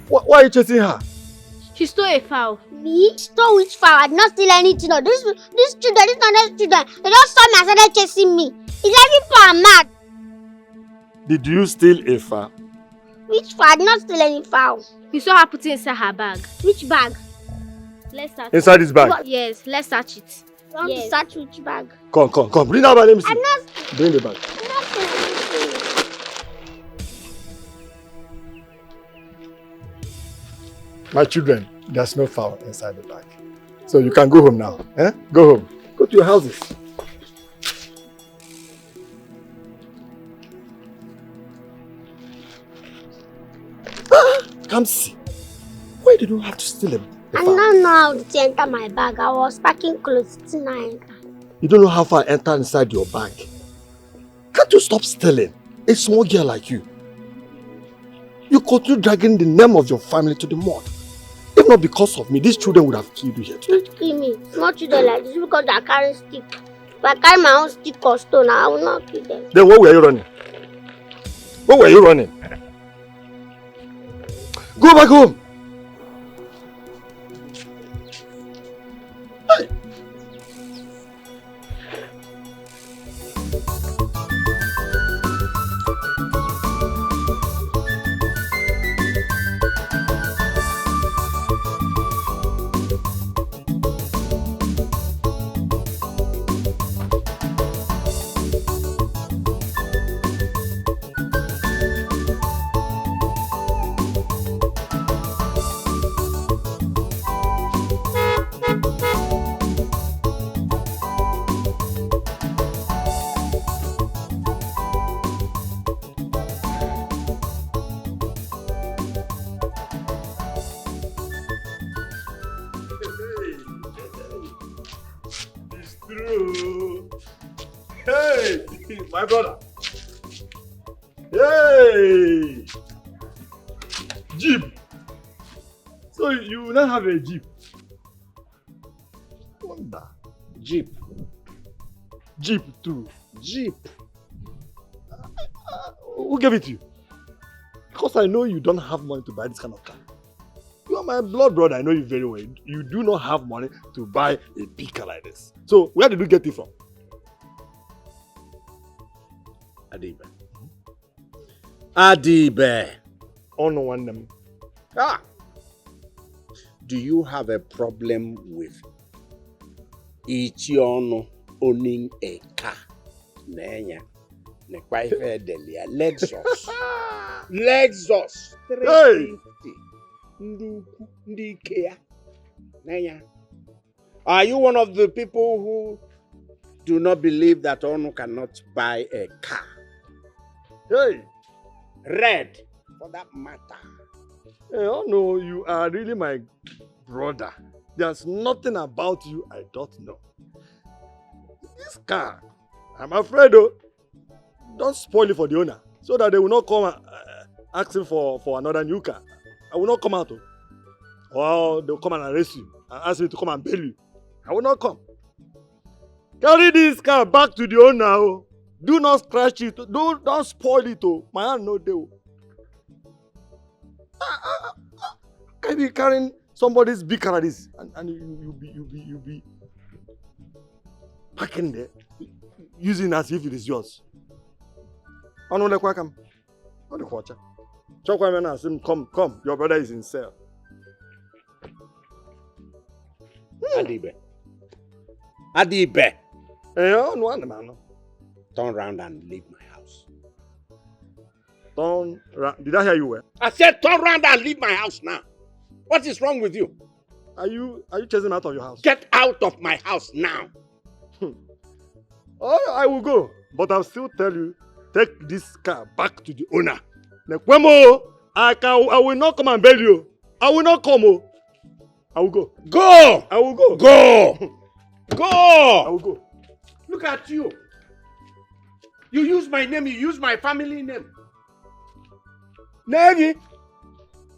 Why are you chasing her? She stole a fowl. Me? Stole which fowl? I did not steal anything. No. These children, these not children. They just saw me and started chasing me. It's like people are mad. Did you steal a fowl? Which fowl? I did not steal any fowl. We saw her put it inside her bag. Which bag? Let's search Inside this bag? What? Yes, let's search it. You want to search which bag? Come. Bring that bag, let me see. I'm not. Bring the bag. I'm not stealing anything. My children, there's no fowl inside the bag. So you can go home now. Eh? Go home. Go to your houses. Kamsi, why did you have to steal a I fowl? don't know how to enter my bag. I was packing clothes tonight. You don't know how far I entered inside your bag. Can't you stop stealing? A small girl like you. You continue dragging the name of your family to the mud. If not because of me, these children would have killed you here today. Don't kill me. Not children like this because I carry stick. If I carry my own stick or stone, I will not kill them. Then where were you running? Where were you running? Go back home! Hey. Hey, my brother. Hey, Jeep. So you now have a Jeep. Wonder. Jeep. Jeep too. Jeep. Who gave it to you? Because I know you don't have money to buy this kind of car. You are my blood brother. I know you very well. You do not have money to buy a big car like this. So where did you get it from? Adibe. Adibe. Oh no, one them. Ah. Do you have a problem with Ichiono owning a car? Nenya. Nekwaifе delia. Lexus. Lexus. 350. Ndikea. Nenya. Are you one of the people who do not believe that Onu cannot buy a car? Hey. Red, for that matter. Hey, oh no, you are really my brother. There's nothing about you I don't know. This car, I'm afraid though, don't spoil it for the owner so that they will not come asking for another new car. I will not come out. Or they'll come and arrest you and ask you to come and bail you. I will not come. Carry this car back to the owner. Oh. Do not scratch it. Don't spoil it. Oh. My hand no deal. Can you be carrying somebody's big car like this and you be packing there, using it as if it is yours. I know like welcome. Not the watcher. Chokwa man him, come. Your brother is in cell. Adibe. Adibe. Oh, no one man. Turn round and leave my house. Turn round. Did I hear you well? I said turn round and leave my house now. What is wrong with you? Are you chasing me out of your house? Get out of my house now. Oh, I will go. But I'll still tell you, take this car back to the owner. Nekwemo, I will not come and bail you. I will not come. Oh. I will go. Go! I will go. Go! Go! I will go. Look at you. You use my name, you use my family name. Negi,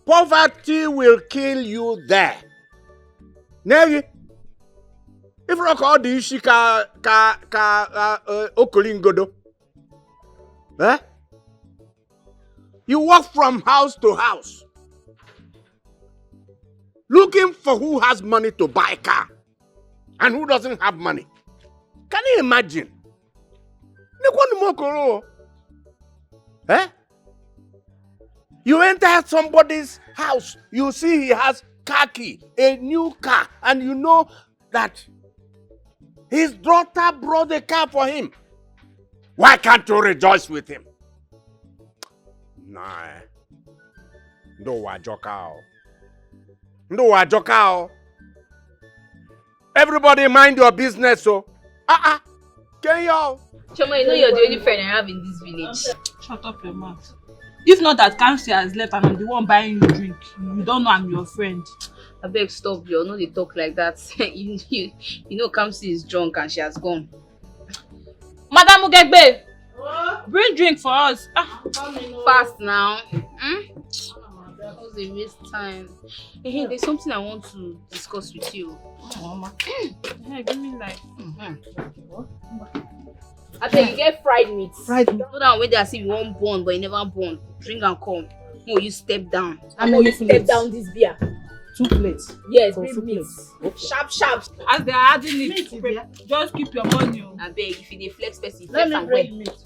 poverty will kill you there. Negi, if you call the ishi ka OKOLI ngodo, eh? You walk from house to house, looking for who has money to buy a car and who doesn't have money. Can you imagine? Eh? You enter somebody's house, you see he has car key, a new car, and you know that his daughter brought a car for him. Why can't you rejoice with him? Nah. No wajokao. No wajokao. Everybody mind your business, so. Can y'all? Choma, you know you're the only friend I have in this village. Shut up your mouth. If not that Kamsi has left and I'm the one buying you drink, you don't know I'm your friend. I beg stop, you know they talk like that. you know Kamsi is drunk and she has gone. Madam Ugegbe, bring drink for us. Fast now. That was a waste time. Hey, there's something I want to discuss with you. Mama. Hey, give me like. I beg you get fried meat. Fried meat. Go down where they see you won't born, but you never born. Drink and come. No, you step down. How many you step plates? down this beer. 2 plates. Yes, For bring 2 meat. plates. Okay. Sharp. As they are adding it, just keep your money. I beg if you dey flex person, Let flex me am bring well. meat.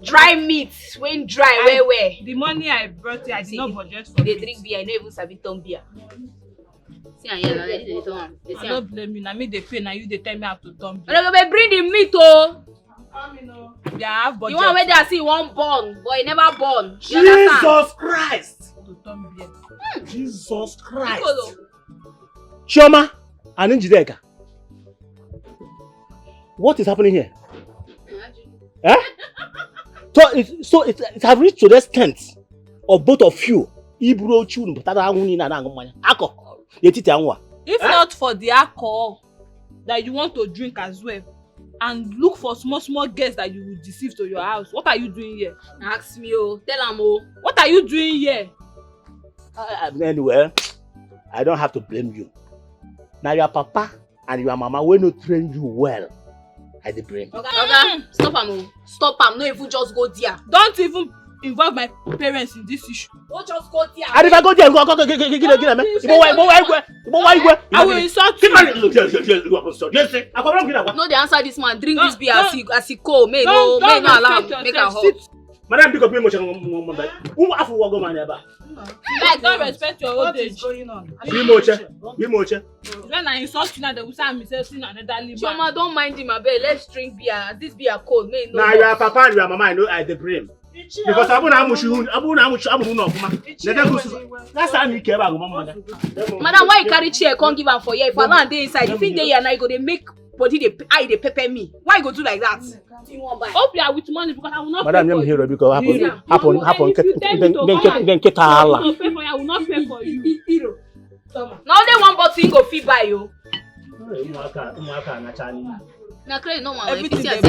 Dry meat, when dry, where? The money I brought here, I did not budget for They it. drink beer, I don't even sabi turn beer. See, and yeah, they turn am. They I say am. don't blame you. Now me they pay, now you they tell me how to dump. Onogobe, bring the meat, oh. Yeah, I have budget. You want where they see you want born, but you never born. You understand? Jesus Christ! to dump beer. Jesus Christ! Piccolo. Chioma and Njideka. What is happening here? Eh? So it has reached to the extent of both of you. If not for the alcohol that you want to drink as well, and look for small girls that you will deceive to your house, what are you doing here? Ask me, oh. Tell am, oh. What are you doing here? Anyway, I don't have to blame you. Now your papa and your mama will not train you well. I dey blame. Okay, stop am, oh. Stop am. No, if you just go there. Don't even involve my parents in this issue. Don't just go there. And if I go there, I will insult you. No, they answer this man. Drink this beer Don't- as he cold. May no allow him. Make a hot. Madam, pick up your motion. Like, don't respect your old What is age. going on? When I insult you now, they will say I'm insulting another man. Chioma, don't mind him, abeg. Let's drink beer. This beer cold. May no. Now your papa and your mama, I know I dey blame. Because that's how you care about mama. Madam, why you carry chair? Can't give am for here. If I land dey inside, if he dey here now, you go dey make body dey eye dey pepper me. Why you go do like that? You wan buy? Hope you are with money because I will not Madam, pay I'm for here you. because happen. Then get I will Allah. not pay for you. I will not pay for you. Na only one bottle you go fit buy yo. Na credit no man. Everything If they you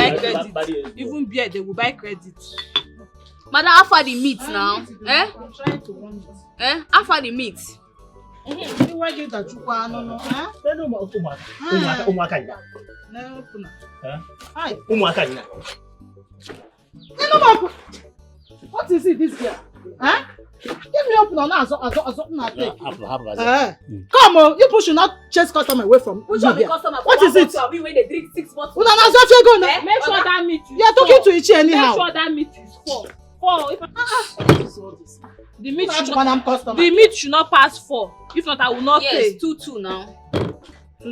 buy see credit. Even beer, they will buy credit. Madam, how far the meat now? Eh? I'm trying to warn it. Eh? How far the meat? You want you to chukwa no, huh? No, open it. Hi. What is it this year? Huh? Give me up now, not take. Come on, you push not chase customer away from Which me one be here. customer? What is it? We when they drink 6 bottles. Una na so you go now. Eh? Make sure that meat is You are talking to four. Ichi anyhow. Make sure that meat is four. If the meat should not, Madam customer. the meat should not pass 4. If not, I will not Yes, pay. 2-2 now.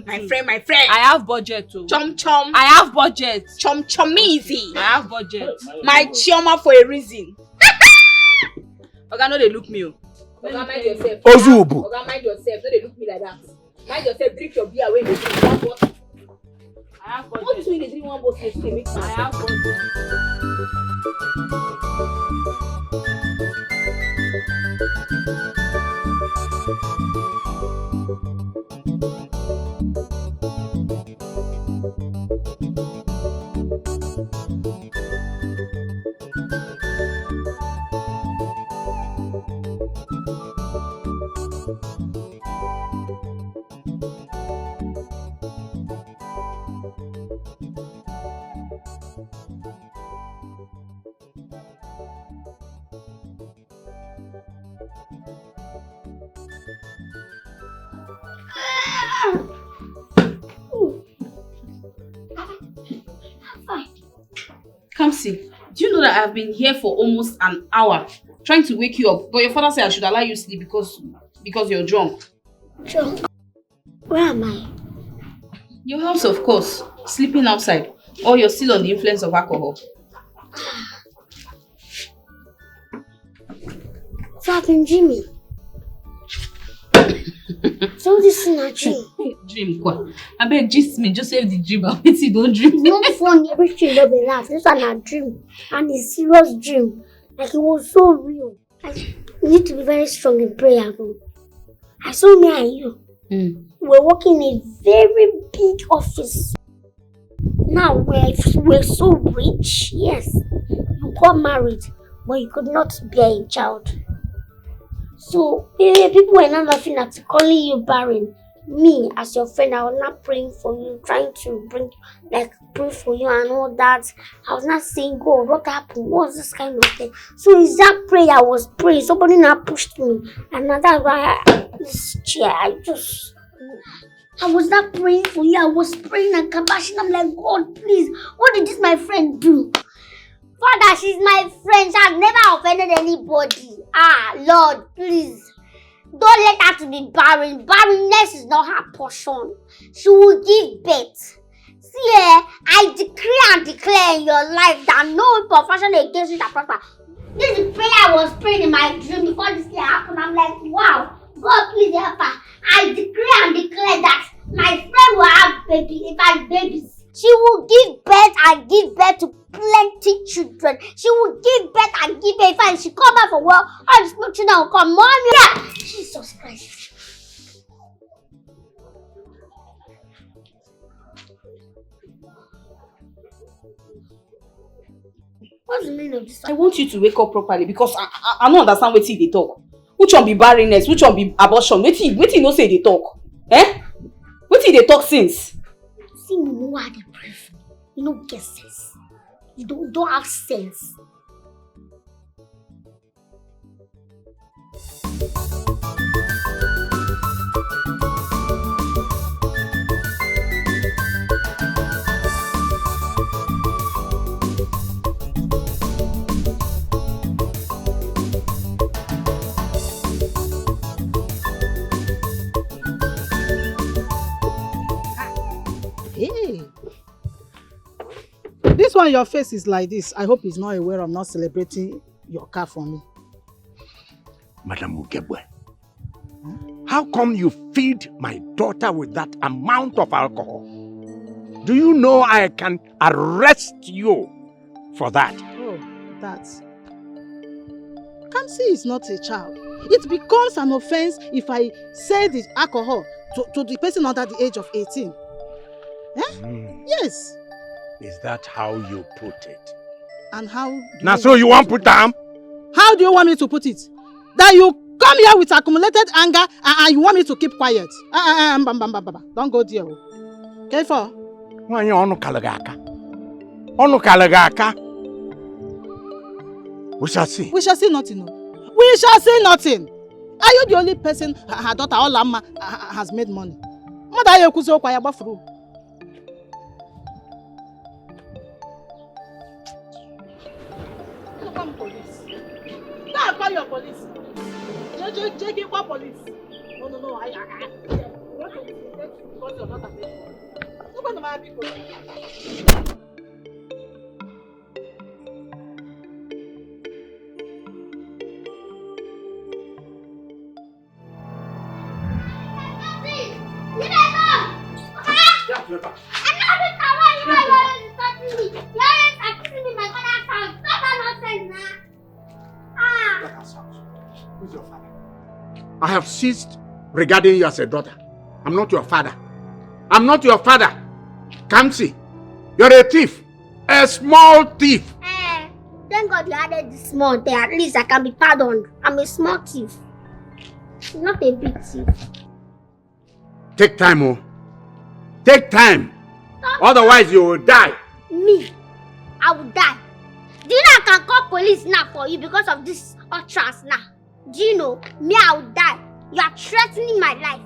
My 2-2. friend. I have budget too. Chom. I have budget. Chom easy. I have budget. My chioma for a reason. Oga, no dey look me o. Oga, mind yourself. Ozubu. Oga, mind yourself. No dey look me like that. Mind yourself. Drink your beer wey you dey drink. One bottle. I have What budget. do you dey drink one bottle? You dey make I sense. have budget. Kamsi, do you know that I've been here for almost an hour trying to wake you up, but your father said I should allow you sleep because you're drunk. Drunk? Where am I? Your house, of course. Sleeping outside. Or you're still on the influence of alcohol. So I've been dreaming. So this is not dream. Dream quoi? I beg gist me, just save the dream. I bet you don't dream. It's not funny. Everything don't be laugh. This one a dream. And it's serious dream. Like it was so real. Like, you need to be very strong in prayer. I saw me and you. We're working in a very big office. Now we're so rich. Yes. You got married, but you could not bear a child. So people were not laughing at calling you barren. Me, as your friend, I was not praying for you, trying to pray for you and all that. I was not saying, God, what happened? What's this kind of thing? So it's that prayer I was praying. Somebody now pushed me. And now that's why this chair, I was not praying for you. I was praying and kabashing. I'm like, God, please, what did this my friend do? Father, she's my friend. She has never offended anybody. Lord, please. Don't let her to be barren. Barrenness is not her portion. She will give birth. See, I decree and declare in your life that no weapon fashioned against you shall prosper. This is prayer I was praying in my dream before this thing happened. I'm like, wow, God, please help her. I decree and declare that my friend will have babies. She will give birth and give birth to plenty children. She will give birth and give birth. And she come back from work, all the small children will come. Mommy, yeah. Jesus Christ. What's the meaning of this? I want you to wake up properly because I don't understand what they talk. Which one be barrenness? Which one be abortion? Wait till no say they talk. What till they talk since? See, you know how they pray for me. You don't get sense. You don't have sense. Hey. This one, your face is like this. I hope he's not aware of not celebrating your car for me. Madam Ugebwe, how come you feed my daughter with that amount of alcohol? Do you know I can arrest you for that? Oh, that. Kamsi is not a child. It becomes an offense if I sell the alcohol to the person under the age of 18. Yes. Is that how you put it? And how? Now, so you want put them? How do you want me to put it? That you come here with accumulated anger and you want me to keep quiet? Don't go there. Okay, for? We shall see. We shall see nothing. We shall see nothing. Are you the only person her daughter Olama has made money? Mother, you could so quiet about through. Come police. Go and call your police. JJ, call police. No. I want to because you're not a baby. Look at my people. I have ceased regarding you as a daughter. I'm not your father. I'm not your father. Kamsi, you're a thief. A small thief. Thank God you added this small thing. At least I can be pardoned. I'm a small thief. Not a big thief. Take time, oh. Take time. Otherwise you will die. Me? I will die. Do you know I can call police now for you because of this utterance now? Do you know, me, I'll die. You are threatening my life.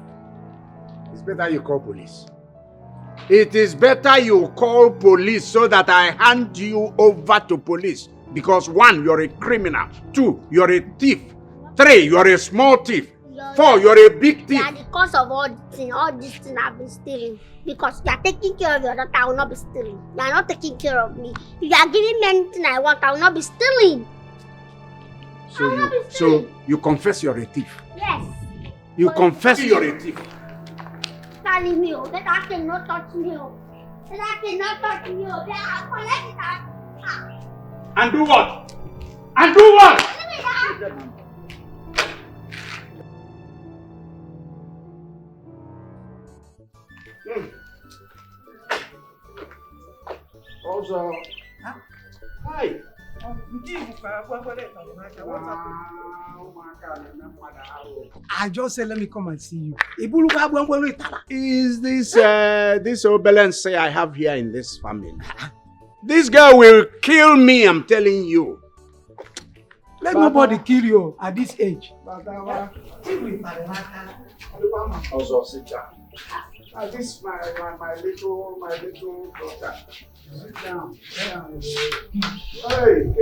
It's better you call police. It is better you call police so that I hand you over to police. Because 1, you're a criminal. 2, you're a thief. 3, you're a small thief. 4, you're a big thief. You are the cause of all this thing I've been stealing. Because you are taking care of your daughter, I will not be stealing. You are not taking care of me. If you are giving me anything I want, I will not be stealing. So you confess you're a thief. Yes. You confess you're a thief. Telling me, that I cannot touch me. That I cannot touch me. That I collect it. And do what? And do what? Also, hi. I just said, let me come and see you. Is this obelence I have here in this family? This girl will kill me, I'm telling you. Let nobody kill you at this age. Also, sit down. This is my little daughter. Sit down. Hey,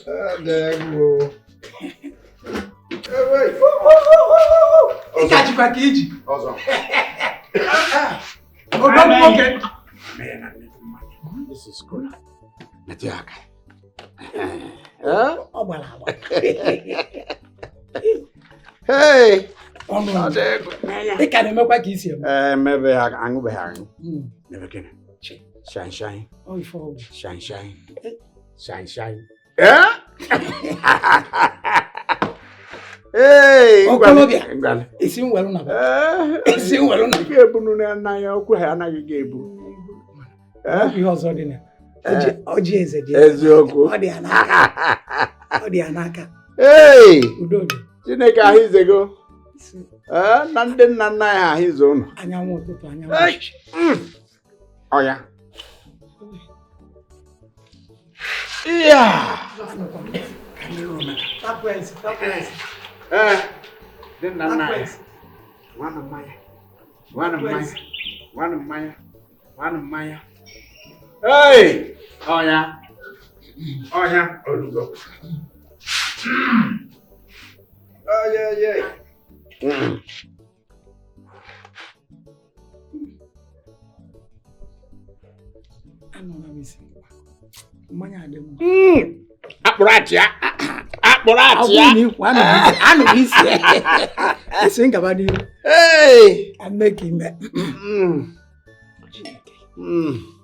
Hey, there you go. Hey, wait. Also. This is good. Hey. Maybe I'm never can. Shine. Oh, for Shine. Yeah? Hey, Okolobia. It's in well now. It's in well now. You also didn't. Oji is a dear. Odianaka. Hey, Chineka his ago. Nanden Nana his own. Oh, yeah. Yeah. Then Nana. One of Maya. Hey! Oh, yeah. Oh, go. Oh, yeah. Apparatia. Think about you. Hey! I'm making that.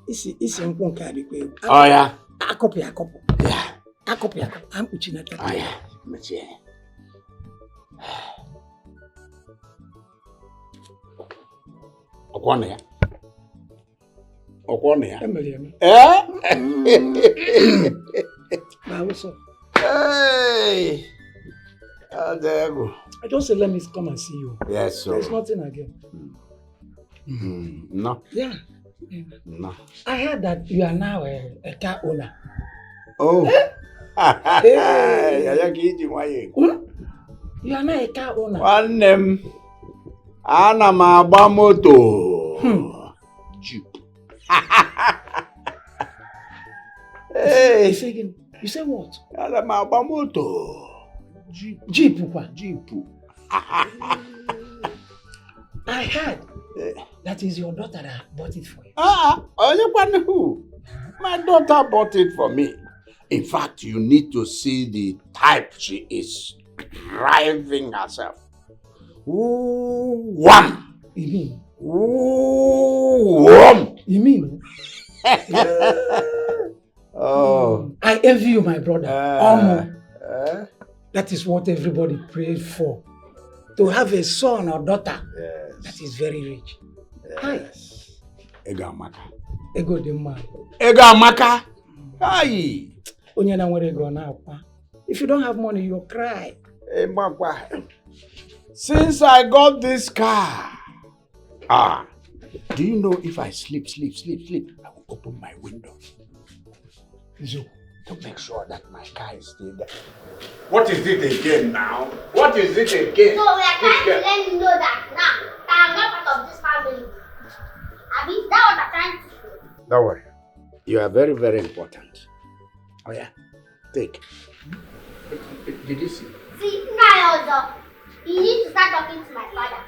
It's a one card. Oh, yeah. A copy. Yeah. A copy. I'm pushing it. Oh, yeah. Okwone. Hey! There you go. I just said, let me come and see you. Yes, sir. There's nothing again. No. Yeah. No. I heard that you are now a car owner. Oh. You are now a car owner. One name. Ana magba moto. Jeep. Hey. You say what? Ana magba moto. Jeep. I heard that is your daughter that bought it for you. Who? My daughter bought it for me. In fact, you need to see the type she is driving herself. Wham! You mean? Wham! You mean? Oh. I envy you, my brother. That is what everybody prayed for. To have a son or daughter that is very rich. Yes. Ego amaka. Ego dị mma. Ego amaka. Hi. Onye na nwere ego na akwa. If you don't have money, you'll cry. Hey, Makwa. Since I got this car, do you know if I sleep, I will open my window to make sure that my car is still there. What is it again now? What is it again? So we are trying to let you know that now I'm not part of this family. Abi, that what I'm trying to say. Don't worry. You are very, very important. Oh yeah, take. Did you see? See, now also, you need to start talking to my father.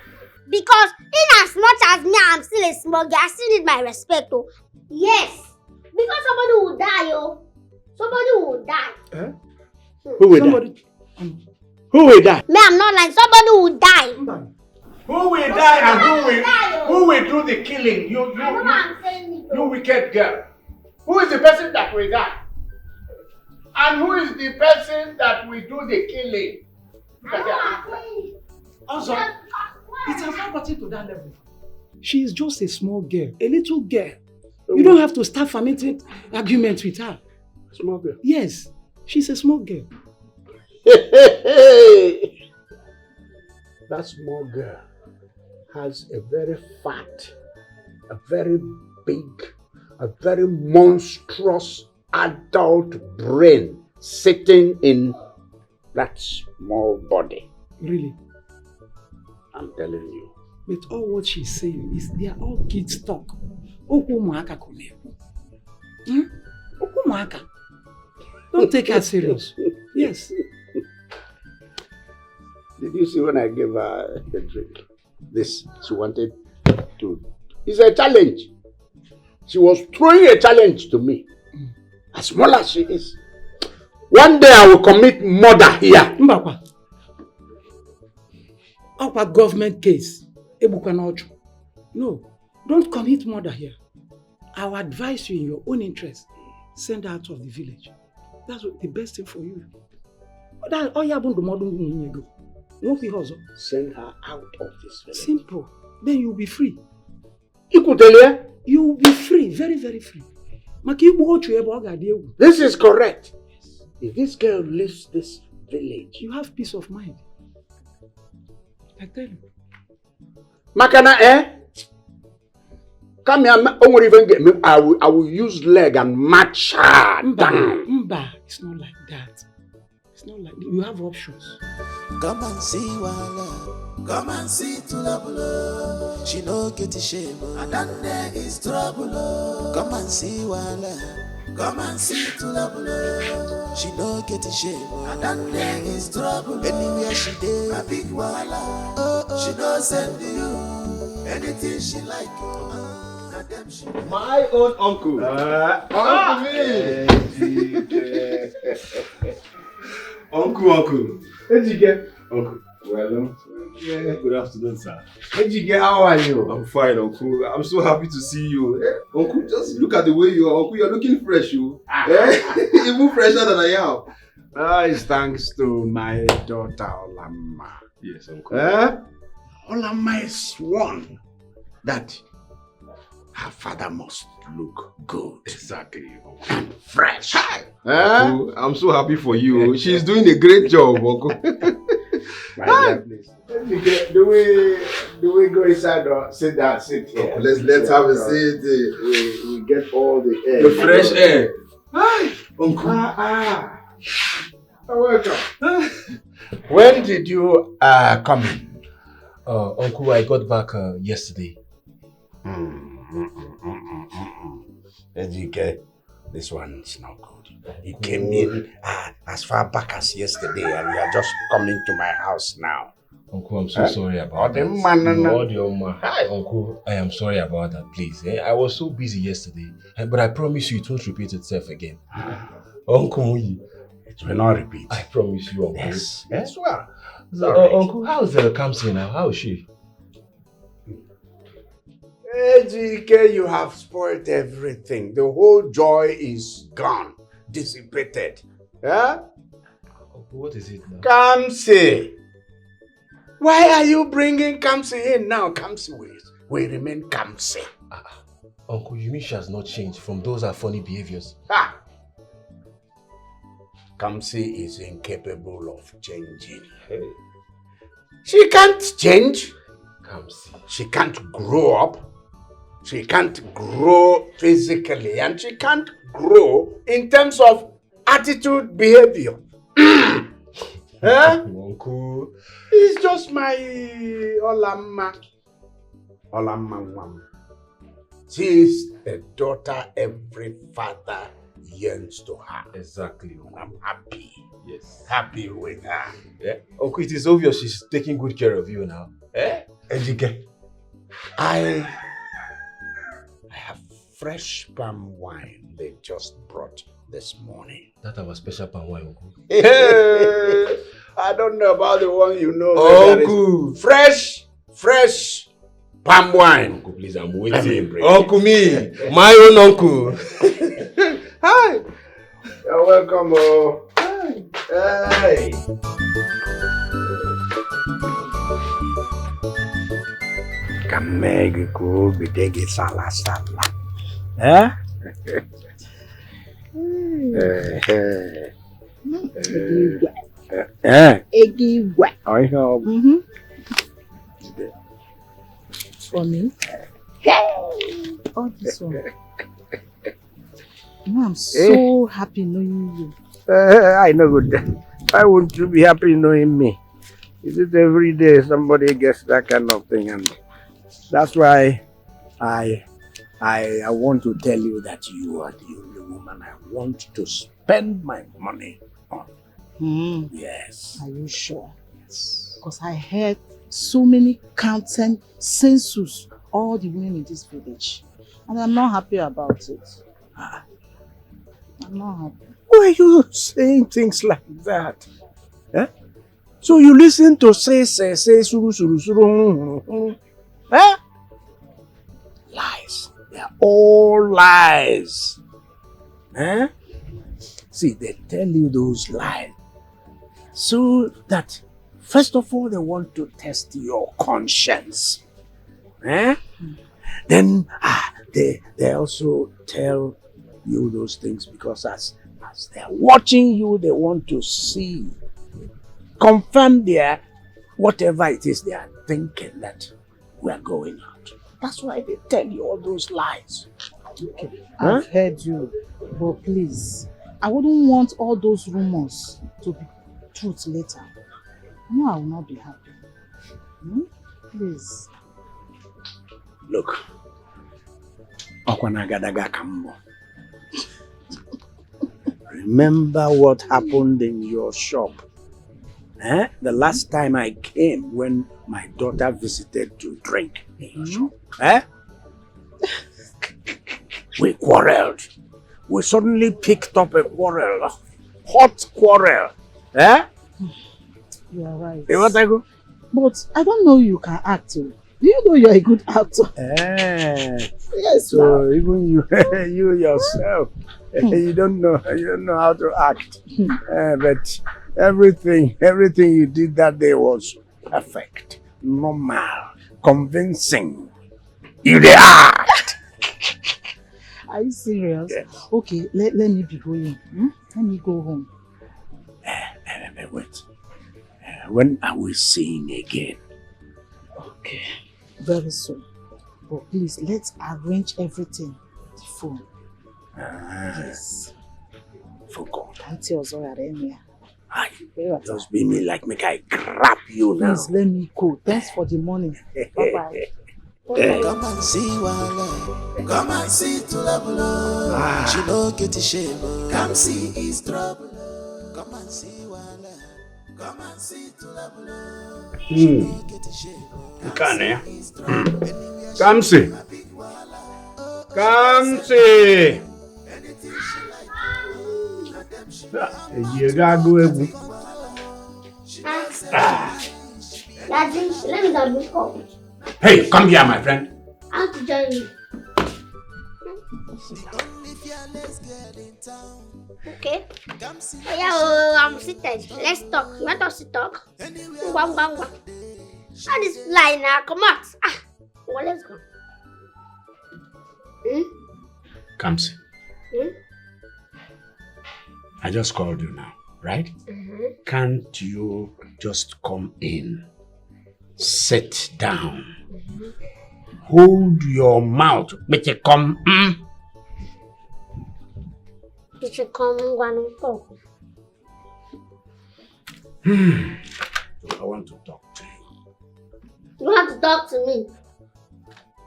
Because in as much as me, I'm still a small girl, I still need my respect, oh. Yes. Because somebody will die, oh. Somebody will die. Huh? Who will die? Who will die? Me, I'm not lying. Somebody will die. Who will die and who will do the killing? You wicked girl. Who is the person that will die? And who is the person that will do the killing? Also, it has not gotten to that level. She is just a small girl, a little girl. You don't have to start fermenting arguments with her. Small girl? Yes, she's a small girl. That small girl has a very fat, a very big, a very monstrous adult brain sitting in that small body. Really? I'm telling you. But all what she's saying is they are all kids talk. Okumaka Kunebu. Okumaka. Don't take her serious. Yes. Did you see when I gave her a drink? This, she wanted to. It's a challenge. She was throwing a challenge to me. As small as she is. One day I will commit murder here. Mbakwa. Our government case. No, don't commit murder here. I will advise you in your own interest. Send her out of the village. That's the best thing for you. Send her out of this village. Simple. Then you'll be free. You could tell her? You will be free, very, very free. This is correct. If this girl leaves this village, you have peace of mind. I tell you. Makana, come here, I will use leg and match her down. Mba, it's not like that. It's not like that. You have options. Come and see Wala. Come and see Tulabula. She no get shame. And there is trouble. Come and see Wala. Come and see Tulabula. She no get shame. And there is trouble. Anywhere she did, a big Wala. She no send you anything she like. My own uncle. Uncle me. Uncle. Ejike. Uncle. Well, yeah, good afternoon, sir. Ejike, how are you? I'm fine, Uncle. I'm so happy to see you. Uncle, just look at the way you are. Uncle, you're looking fresh, you. Even fresher than I am. It's thanks to my daughter, Olama. Yes, Uncle. Olama is sworn that her father must look good. Exactly. And fresh. Uncle, I'm so happy for you. She's doing a great job, Uncle. My dear, please. Do we go inside or sit down? Sit here. Uncle, let's have a seat. We get all the air. The fresh air. Hi, Uncle. Welcome. When did you come in? Uncle, I got back yesterday. Ejike, this one's not good. He came in as far back as yesterday and you are just coming to my house now. Uncle, I'm so sorry about that. Uncle, I am sorry about that, please. I was so busy yesterday, but I promise you it won't repeat itself again. Uncle, it will not repeat. I promise you, Uncle. Yes. Yes, well. So, Uncle, how's Kamsi now? How is she? Ejike, you have spoiled everything. The whole joy is gone, dissipated. Yeah? Uncle, what is it now? Kamsi. Why are you bringing Kamsi in now? Kamsi will remain Kamsi. Uncle, you mean she has not changed from those her funny behaviors? Ha! Kamsi is incapable of changing. Hey. She can't change. Kamsi. She can't grow up. She can't grow physically, and she can't grow in terms of attitude, behavior. Uncle. It's just my Olamma. Olamma. She is the daughter every father yearns to have. Exactly. I'm happy. Yes. Happy with her. Yeah. Uncle, it is obvious she's taking good care of you now. Ejike. I have fresh palm wine they just brought this morning. That our special palm wine, Uncle. I don't know about the one you know. Uncle. Fresh palm wine. Uncle, please, I'm Let me waiting. bring Uncle, me. My own uncle. Hi. You're welcome. Oh. Hey. Kamegi ko bidegi sala. Eh? I know. For me? Oh, this one. I'm so happy knowing you. I know good. Why wouldn't you be happy knowing me? Is it every day somebody gets that kind of thing? And that's why I want to tell you that you are the only woman I want to spend my money on. Yes. Are you sure? Yes. Because I heard so many counting census all the women in this village. And I'm not happy about it. I'm not happy. Why are you saying things like that? Eh? So you listen to say, suru. Eh? Lies. They are all lies. Eh? See, they tell you those lies so that, first of all, they want to test your conscience. Eh? Then they also tell you those things because as they're watching you, they want to see, confirm their whatever it is they are thinking that we are going out. That's why they tell you all those lies. Okay, I've heard you, but please, I wouldn't want all those rumors to be truth later. No, I will not be happy. Please. Look, Okwanagadaga Kambo. Remember what happened in your shop? The last time I came when my daughter visited to drink in your shop. We quarreled. We suddenly picked up a quarrel. A hot quarrel. You are right. You want to go? But I don't know you can act. Do you know you're a good actor? Yes. So even you yourself, you don't know how to act. But everything you did that day was perfect, normal, convincing. You the act. Are you serious? Yes. Okay, let me be going. Let me go home. Wait. When are we seeing again? Okay, very soon. But please, let's arrange everything. The phone. Yes. For God. Auntie Ozora Remia. Just be me like make I grab you now. Please let me go. Thanks for the money. Bye-bye. Come and see Wale. Come and see Tulabula. She no get shame. Come see his trouble. Come and see Wale. Come and see Tulabula. She no get shame. Kamsi. Kamsi. Daddy, let me have a cup. Hey, come here, my friend. I want to join you. Okay. Oh yeah, I'm seated. Let's talk. You want us to talk? How this fly now? Come out. Well, let's go. Hmm? Kamsi, Hmm? I just called you now, right? Can't you just come in, sit down, hold your mouth, make it come, You should come and talk. I want to talk to you. You have to talk to me.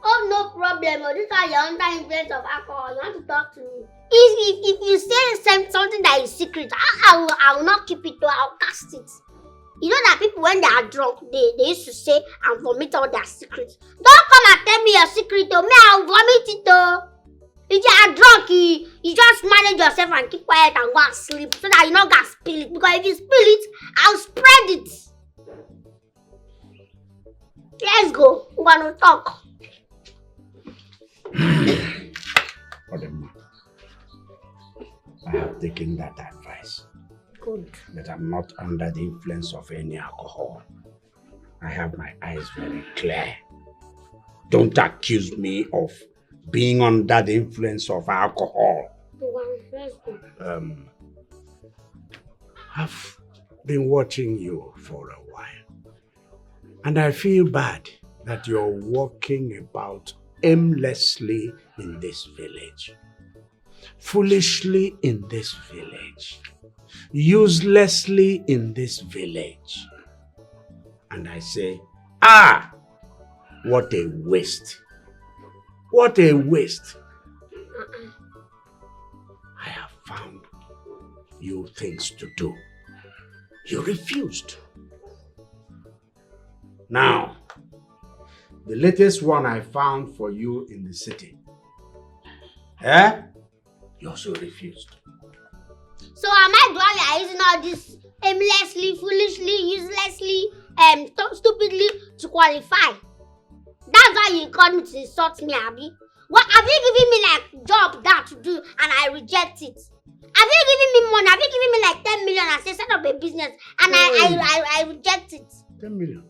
Oh, no problem. Oh, this is you're under influence of alcohol. You want to talk to me. If you say something that is secret, I will not keep it. I'll cast it. You know that people, when they are drunk, they used to say and vomit all their secrets. Don't come and tell me your secret. Oh, me, I'll vomit it. Oh. If you are drunk, you just manage yourself and keep quiet and go and sleep so that you not gonna spill it. Because if you spill it, I'll spread it. Let's go. We're gonna talk. I have taken that advice. Good. That I'm not under the influence of any alcohol. I have my eyes very clear. Don't accuse me of being under the influence of alcohol. I've been watching you for a while. And I feel bad that you're walking about aimlessly in this village. Foolishly in this village. Uselessly in this village. And I say, what a waste. What a waste. I have found you things to do. You refused. Now, the latest one I found for you in the city. You also refused. So am I the one that are using all this aimlessly, foolishly, uselessly, stupidly to qualify? That's why you called me to insult me, Abby. What have you given me like job that to do and I reject it? Have you given me money? Have you given me like 10 million and say set up a business and I reject it? 10 million.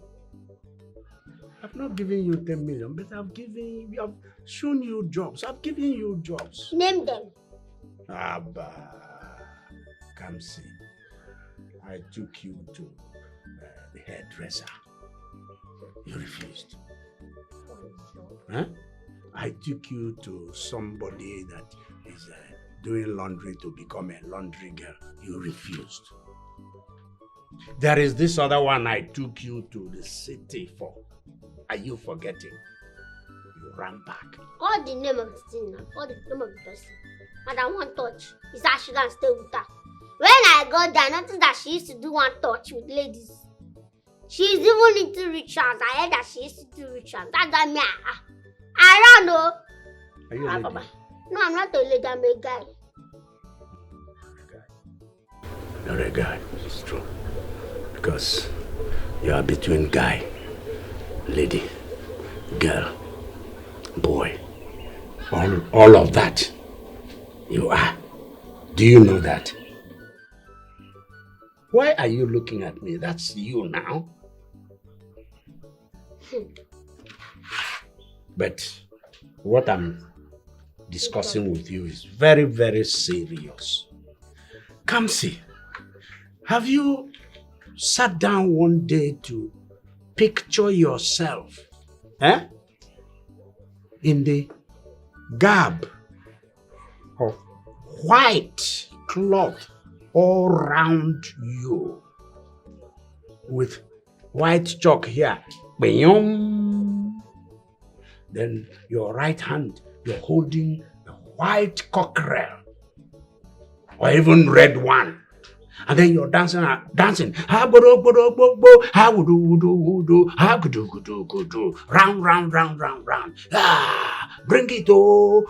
I've not given you 10 million, but I've shown you jobs. I've given you jobs. Name them. Abba, Kamsi, I took you to the hairdresser. You refused. I took you to somebody that is doing laundry to become a laundry girl. You refused. There is this other one I took you to the city for. Are you forgetting? You ran back. Call the name of the thing now. Call the name of the person. Madam One Touch. Is that she can stay with her? When I got there, I noticed that she used to do one touch with ladies. She's even into rituals. I heard that she used to do rituals. That's why me, I don't know. Are you a lady? No, I'm not a lady. I'm a guy. You're a guy. It's true. Because you are between guy, lady, girl, boy. All of that. You are. Do you know that? Why are you looking at me? That's you now. But what I'm discussing with you is very, very serious. Kamsi, have you sat down one day to picture yourself in the garb of white cloth all round you with white chalk here? Then your right hand, you're holding a white cockerel or even red one. And then you're dancing. Round. Bring it,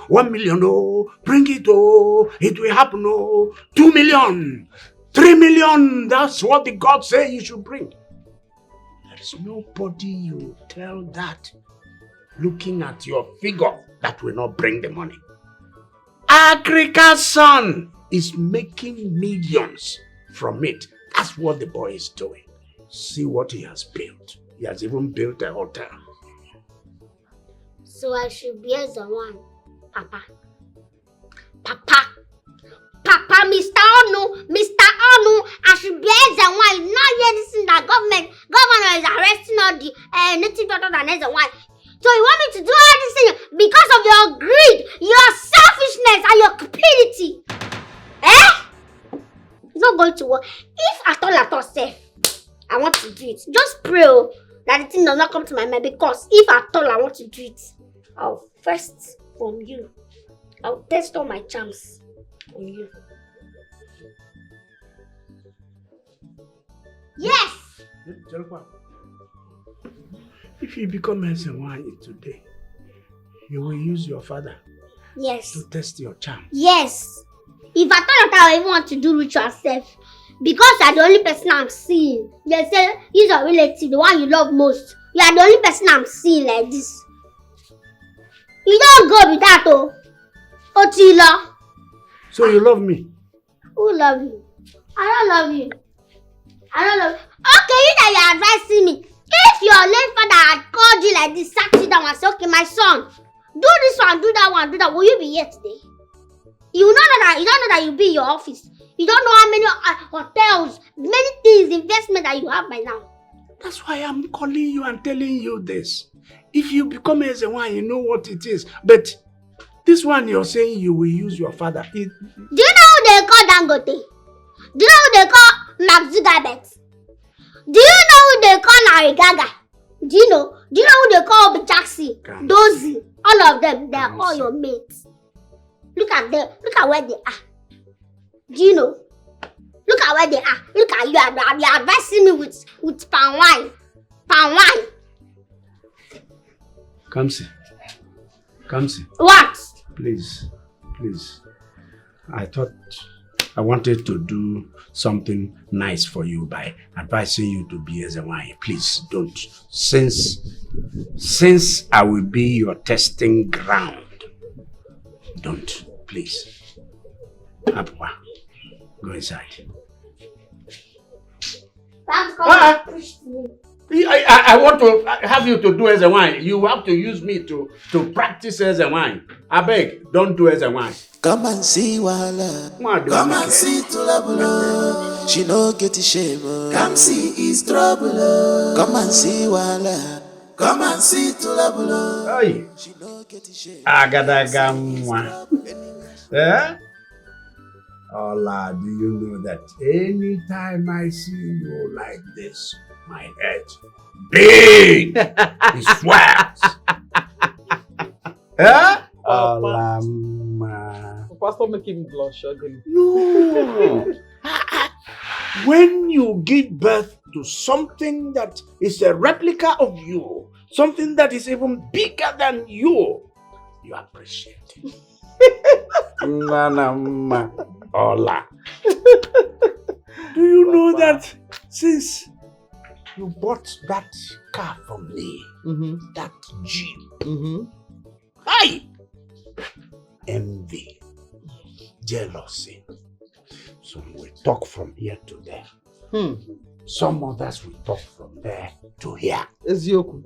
1 million, bring it, it will happen, 2 million, 3 million. That's what the gods say you should bring. There's nobody you tell that looking at your figure that will not bring the money. Agrika's son is making millions from it. That's what the boy is doing. See what he has built. He has even built a hotel. So I should be as the one, Papa. Papa, Mr. Onu, I should be as the one. You not hear this in the governor is arresting all the native daughters and as the one. So you want me to do all this thing because of your greed, your selfishness, and your cupidity? Eh? It's not going to work. If at all safe, I want to do it. Just pray that the thing does not come to my mind, because if at all I want to do it, I'll first from you. I'll test all my charms on you. Yes! If you become SNY today, you will use your father to test your charm. Yes. If I thought that I even want to do ritual self, because you're the only person I'm seeing. They say he's your relative, the one you love most. You are the only person I'm seeing like this. You don't go with that, oh. Otila. So you love me? Who love you? I don't love you. Okay, you that you're advising me. If your late father had called you like this, sat you down and said, okay, my son, do this one, do that one, do that, will you be here today? You don't know that you'll be in your office. You don't know how many hotels, many things, investment that you have by now. That's why I'm calling you and telling you this. If you become as a one, you know what it is. But this one you're saying you will use your father. Do you know who they call Dangote? Do you know who they call Mark Zuckerberg? Do you know who they call Larry Gaga? Do you know who they call Obi Jackson? Dozy? All of them, they're all your mates. Look at them. Look at where they are. Do you know? Look at where they are. Look at you. You're advising me with palm wine. Kamsi. What? Please. I wanted to do something nice for you by advising you to be as a wine. Please don't. Since I will be your testing ground, don't, please. Apua, go inside. I want to have you to do as a wine. You have to use me to practice as a wine. I beg, don't do as a wine. Come and see Wala. Come and see Tulabulo. She no get shame. Kamsi is trouble. Come and see Wala. Come and see Tulabulo. She no get shame. Agadagamwa. Eh? Ola, do you know that anytime I see you like this, my head big, it swells. Eh? Ola, Pastor make him blush again. No. When you give birth to something that is a replica of you, something that is even bigger than you appreciate it. Nanama Ola. Do you know that since you bought that car from me, that Jeep, envy, jealousy. Some will talk from here to there. Some others will talk from there to here. Ezioku.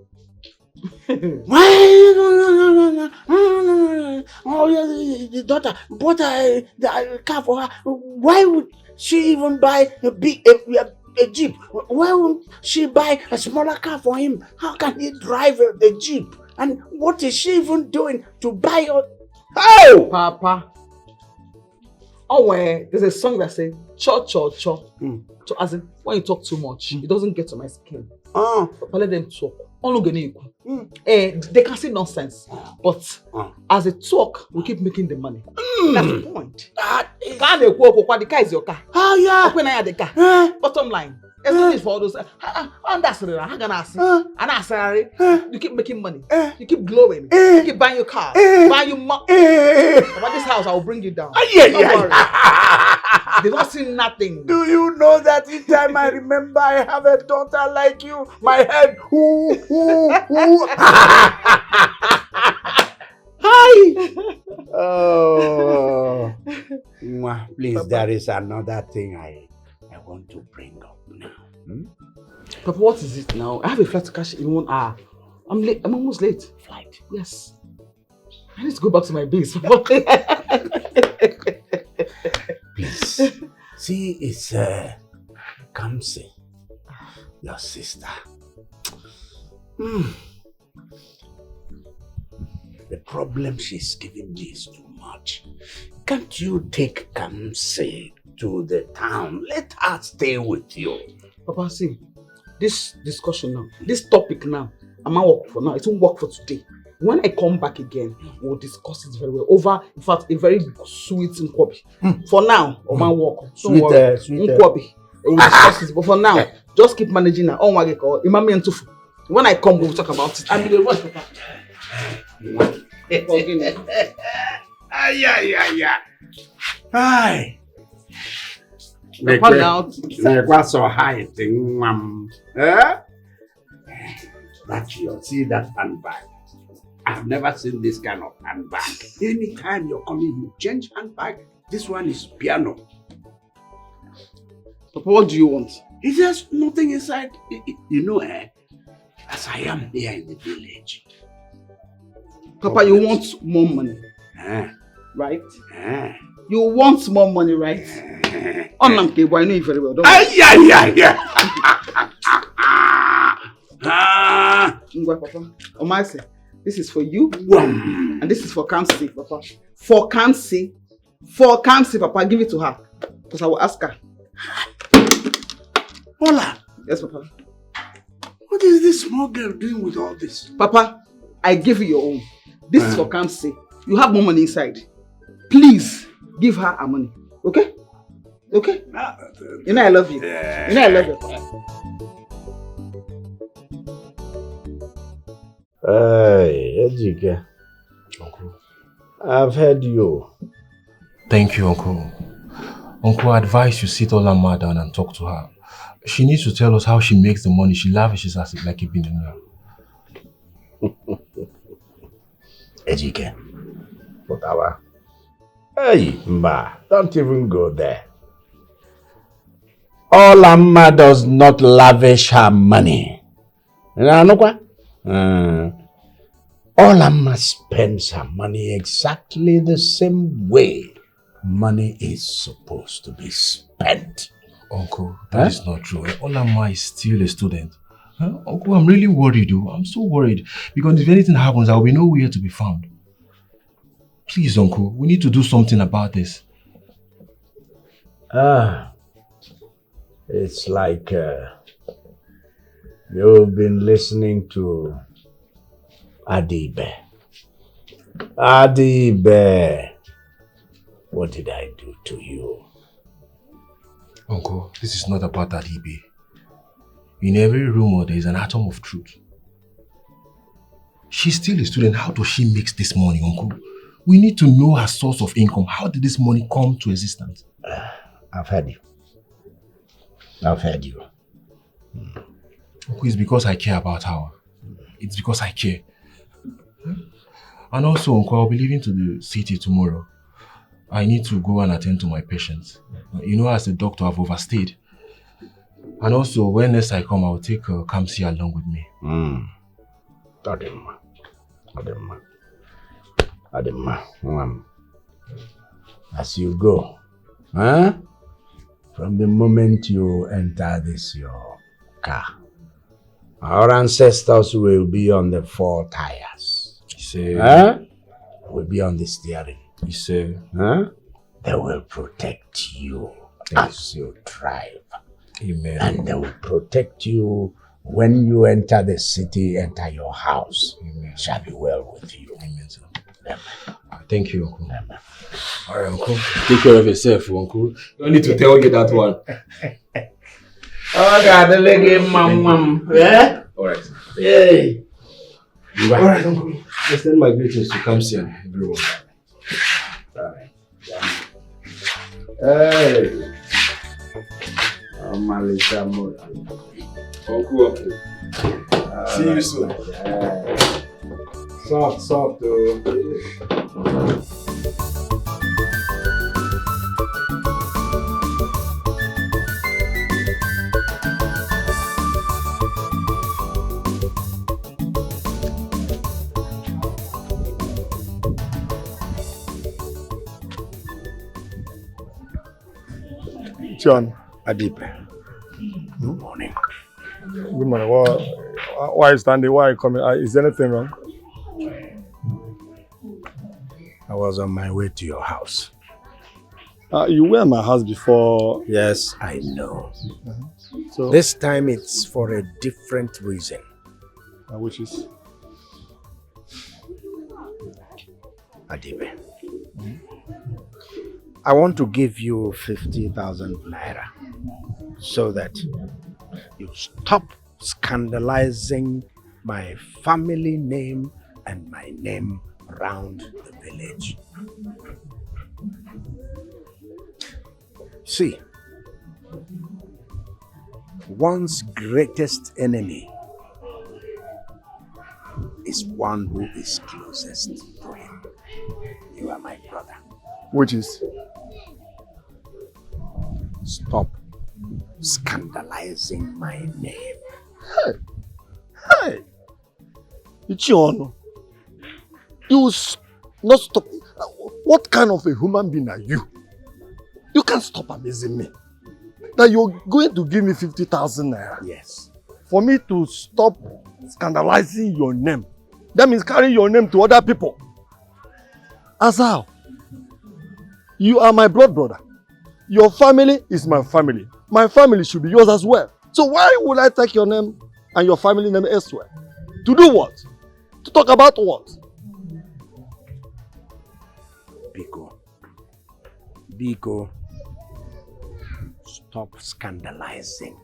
Oh, yeah, the daughter bought a car for her. Why would she even buy a Jeep? Why wouldn't she buy a smaller car for him? How can he drive a Jeep? And what is she even doing to buy a... Oh! Papa. Oh, well, there's a song that says, cho. So as in, when you talk too much, it doesn't get to my skin. But let them talk. They can say nonsense, but as a talk, we keep making the money. That's the point. The car is your car. Oh yeah. Open the car. Bottom line, everything is for all those. You keep making money. You keep glowing. You keep buying your car. Buying your About this house, I will bring you down. Don't worry. They don't see nothing. Do you know that each time I remember I have a daughter like you, my head, Hi! Oh, please, there is another thing I want to bring up now. Papa, what is it now? I have a flight to catch in 1 hour. I'm late. I'm almost late. Flight? Yes. I need to go back to my base. Please. See, it's Kamsi, your sister. The problem she's giving me is too much. Can't you take Kamsi to the town? Let her stay with you. Papa, see, this discussion now, this topic now, I'm not work for now. It won't work for today. When I come back again, we'll discuss it very well. Over, in fact, a very sweet nkwobi. For now, I'm not work. Don't worry. Nkwobi. We'll discuss it. But for now, just keep managing now. When I come, we'll talk about it. I'm going to rush, Papa. Hi. So high thing, That you see that handbag. I've never seen this kind of handbag. Anytime you're coming, you change handbag. This one is piano. Papa, what do you want? It has nothing inside. You know, as I am here in the village. Papa, you want more money, right? You want more money, right? I know you very well. Don't Papa. This is for you, and this is for Kamsi, Papa. For Kamsi, Papa, give it to her, because I will ask her. Hola. Yes, Papa. What is this small girl doing with all this? Papa, I give you your own. This is for Kamsi. You have more money inside. Please give her her money. Okay? Okay? You know I love you. You know I love you. Hey, Ejike. Uncle. I've heard you. Thank you, Uncle. Uncle, I advise you sit Olama down and talk to her. She needs to tell us how she makes the money she lavishes as it like a billionaire. Ejike. Whatever. Hey, Ma, don't even go there. Olama does not lavish her money. Olama spends her money exactly the same way money is supposed to be spent. Uncle, that is not true. Olama is still a student. Uncle, I'm really worried, though. I'm so worried. Because if anything happens, I will be nowhere to be found. Please, Uncle, we need to do something about this. It's like you've been listening to Adibe. Adibe, what did I do to you? Uncle, this is not about Adibe. In every rumor, there is an atom of truth. She's still a student. How does she make this money, Uncle? We need to know her source of income. How did this money come to existence? I've heard you. I've heard you. Uncle, it's because I care about her. It's because I care. And also, Uncle, I'll be leaving to the city tomorrow. I need to go and attend to my patients. You know, as a doctor, I've overstayed. And also, when next I come, I'll take Kamsi along with me. Adema. As you go, from the moment you enter this your car, our ancestors will be on the 4 tires. Will be on the steering. They will protect you as you drive. Amen. And they will protect you when you enter the city, enter your house. Amen. Shall be well with you. Amen, sir. Amen. Thank you, Uncle. Amen. All right, Uncle. Take care of yourself, Uncle. Don't need to tell you that one. Oh, God, the leg, mom. Yeah? All right. Hey. All right, Uncle. Let's send my greetings to Kamsi and everyone. All right. Hey. Uncle. See you soon. Soft, John. Adipe. Good morning. Good morning. Why are you standing? Why are you coming? Is there anything wrong? I was on my way to your house. You were at my house before. Yes, I know. So this time it's for a different reason. Which is? Adibe. I want to give you 50,000 naira so that you stop scandalizing my family name and my name around the village. See, one's greatest enemy is one who is closest to him. You are my brother. Which is? Stop scandalizing my name. Hey! Ichiono, you not stop. What kind of a human being are you? You can't stop amazing me. That you're going to give me 50,000 naira. Yes. For me to stop scandalizing your name. That means carrying your name to other people. As how? You are my blood brother. Your family is my family. My family should be yours as well. So why would I take your name and your family name elsewhere? To do what? To talk about what? Biko, stop scandalizing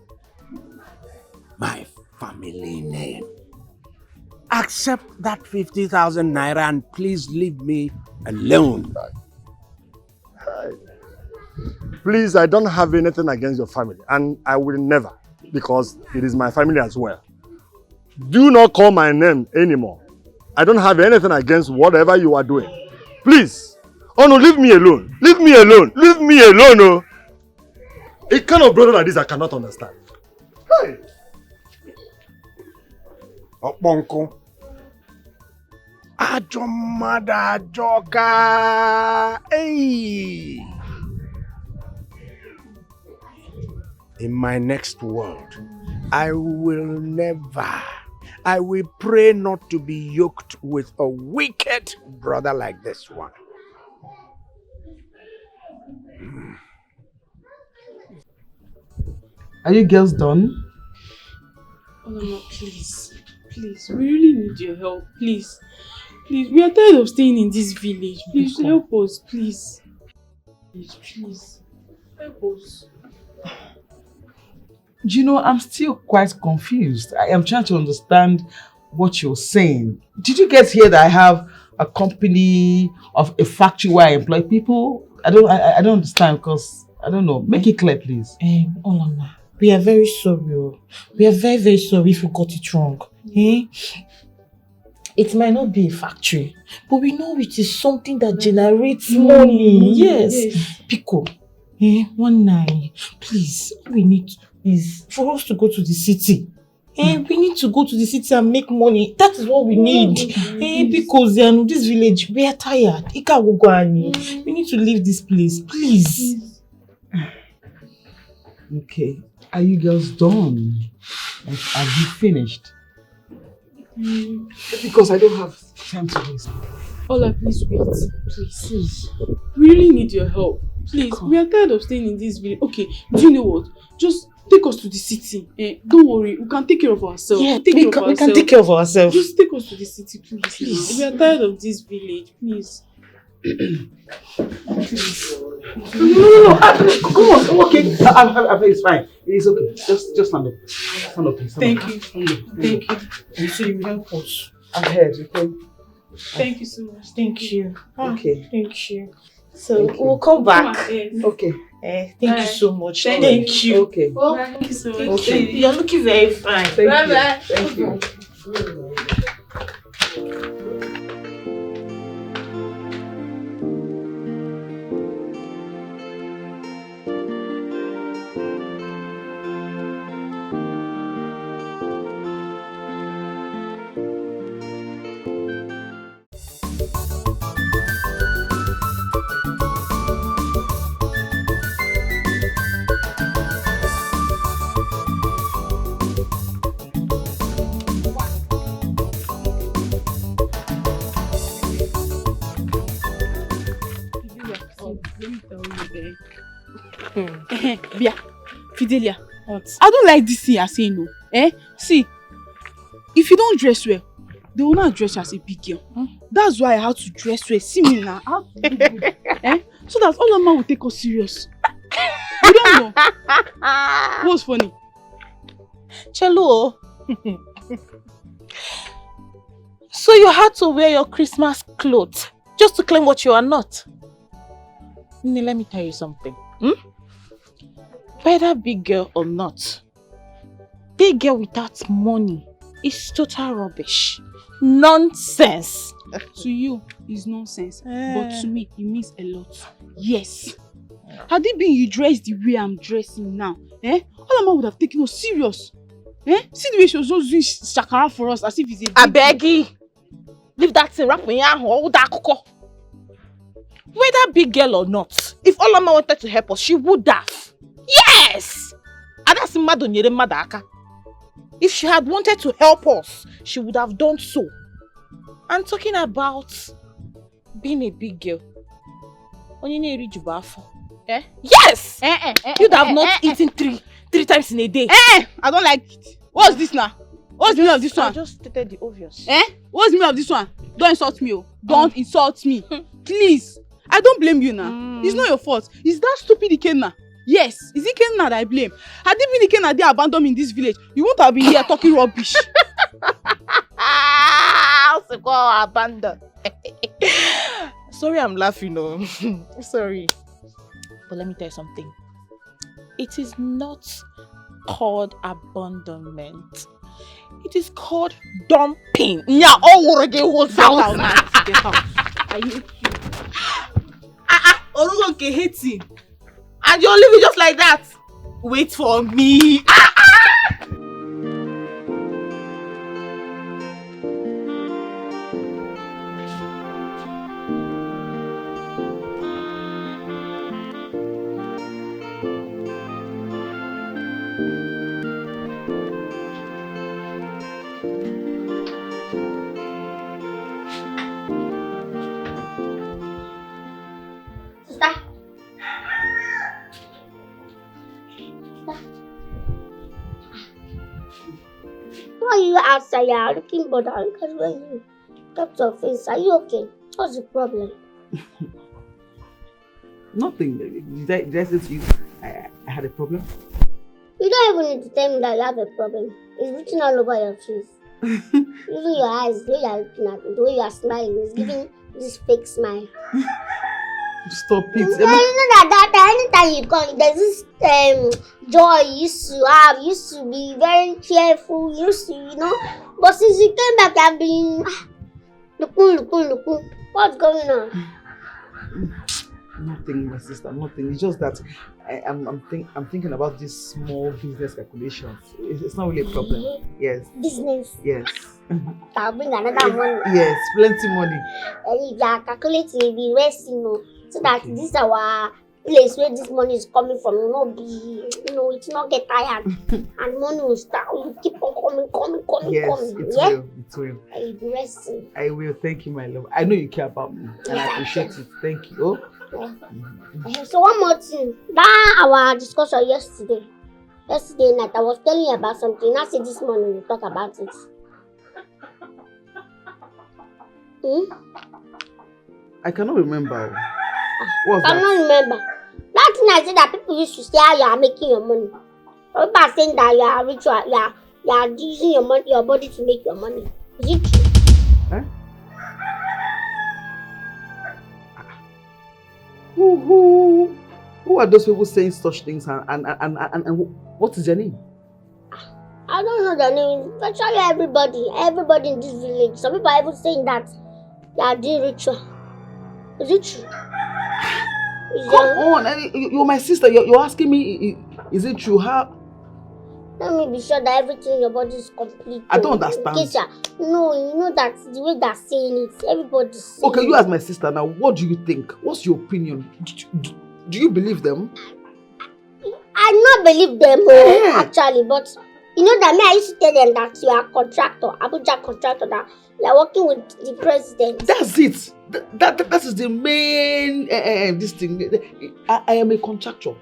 my family name. Accept that 50,000 naira and please leave me alone. Please, I don't have anything against your family, and I will never, because it is my family as well. Do not call my name anymore. I don't have anything against whatever you are doing. Please. Oh no, leave me alone. Leave me alone. Leave me alone, oh. A kind of brother like this I cannot understand. Hey! Okponko. Ajomada Joka. Hey! In my next world, I will pray not to be yoked with a wicked brother like this one. Are you girls done? Oh no, please. Please, we really need your help. Please. Please, we are tired of staying in this village. Please, help us, please. Please. Help us. You know, I'm still quite confused. I am trying to understand what you're saying. Did you guys hear that I have a company of a factory where I employ people? I don't understand because I don't know. Make it clear, please. Olama, we are very sorry. We are very, very sorry if we got it wrong. It might not be a factory, but we know it is something that generates money. Yes. Pico, 19. Please, all we need is for us to go to the city. We need to go to the city and make money. That is what we need. Because this village, we are tired. We need to leave this place, please. Okay. Are you girls done? Have you finished? Because I don't have time to waste. Ola, please wait. Please. We really need your help. Please, we are tired of staying in this village. Okay, do you know what? Just take us to the city. Don't worry, we can take care of ourselves. Yeah, we can take care of ourselves. Just take us to the city, please. We are tired of this village, please. No. Come on. Okay. I think it's fine. It's okay. Just stand up. Stand up, please. Thank you. So you help us. I'm here. Okay. Thank you so much. Thank you. Okay. Thank you. So we'll come back. Okay. Thank you so much. Thank you. Okay. Thank you so much. Okay. You're looking very fine. Thank you. Let me tell you, Bia, Fidelia. What? I don't like this thing you're saying, no. See, if you don't dress well, they will not dress you as a big girl. That's why I have to dress well. See me now. I have to look good. So that all the man will take us serious. You don't know. What's funny? Chelo. So you had to wear your Christmas clothes just to claim what you are not. Let me tell you something. Whether big girl or not, big girl without money is total rubbish. Nonsense. To you, it's nonsense. But to me, it means a lot. Yes. Had it been you dressed the way I'm dressing now, all man would have taken us serious. See the way she was just doing shakara for us as if it's a I beg you. Leave that thing wrap me out. Whether big girl or not, if Olama wanted to help us, she would have. Yes! If she had wanted to help us, she would have done so. I'm talking about being a big girl. Yes! You'd have not eaten three times in a day. I don't like it. What's this now? What's the meaning of this one? I just stated the obvious. What's the meaning of this one? Don't insult me. Don't insult me. Please. I don't blame you now. It's not your fault. It's that stupid Ikenna. Yes, it's Ikenna that I blame. Had it been Ikenna they abandoned me in this village, you won't have been here talking rubbish. Abandoned. Sorry, I'm laughing. No, sorry. But let me tell you something. It is not called abandonment. It is called dumping. Yeah, get out. Are you? Orunke hating. And you'll leave it just like that. Wait for me. Why are you outside? You are looking bothered because when you kept your face, are you okay? What's the problem? Nothing. Did I say to you I had a problem? You don't even need to tell me that you have a problem. It's written all over your face. Even your eyes, the way you are looking at me, the way you are smiling, is giving this fake smile. Stop it. You know that anytime you come, there's this joy you used to have. You used to be very cheerful. You used to, But since you came back, I've been looking. What's going on? Nothing, my sister. Nothing. It's just that I'm thinking about this small business calculations. It's not really a problem. Yes. Business. Yes. I'll bring another money. Yes, plenty money. If you are calculating, you'll be resting, so that this is our place where this money is coming from. It's not get tired, and money will start. You keep on coming. Yes, it will. And you'll be resting. I will. Thank you, my love. I know you care about me, and I appreciate it. Thank you. So one more thing. That our discussion yesterday night, I was telling you about something. I said this morning we'll talk about it. I cannot remember. What's I that? cannot remember. That thing I said that people used to say how you are making your money. Some people are saying that you are rich, you are using your body to make your money. Is it true? Huh? Who are those people saying such things and what is their name? I don't know their name. Virtually everybody in this village. Some people are even saying that they are doing ritual. Is it true? Come on, you're my sister. You're asking me, is it true? How? Let me be sure that everything in your body is complete. I don't understand. No, you know that the way they're saying it, everybody's saying okay, you as my sister now, what do you think? What's your opinion? Do you believe them? I not believe them actually, but You know that me, I used to tell them that you are a contractor, Abuja contractor, that you are working with the president. That's it. That is the main this thing. I am a contractor.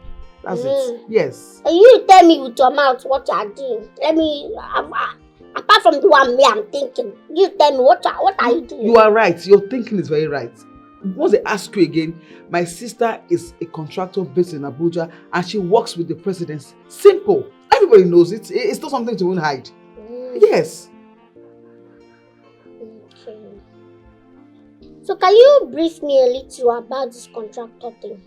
That's it. Yes. And you tell me with your mouth what you are doing. Let me, apart from the one me I'm thinking, you tell me what are you doing? You are right. Your thinking is very right. Once they ask you again, my sister is a contractor based in Abuja and she works with the presidency. Simple. Everybody knows it. It's not something to even hide. Yes. Okay. So can you brief me a little about this contractor thing?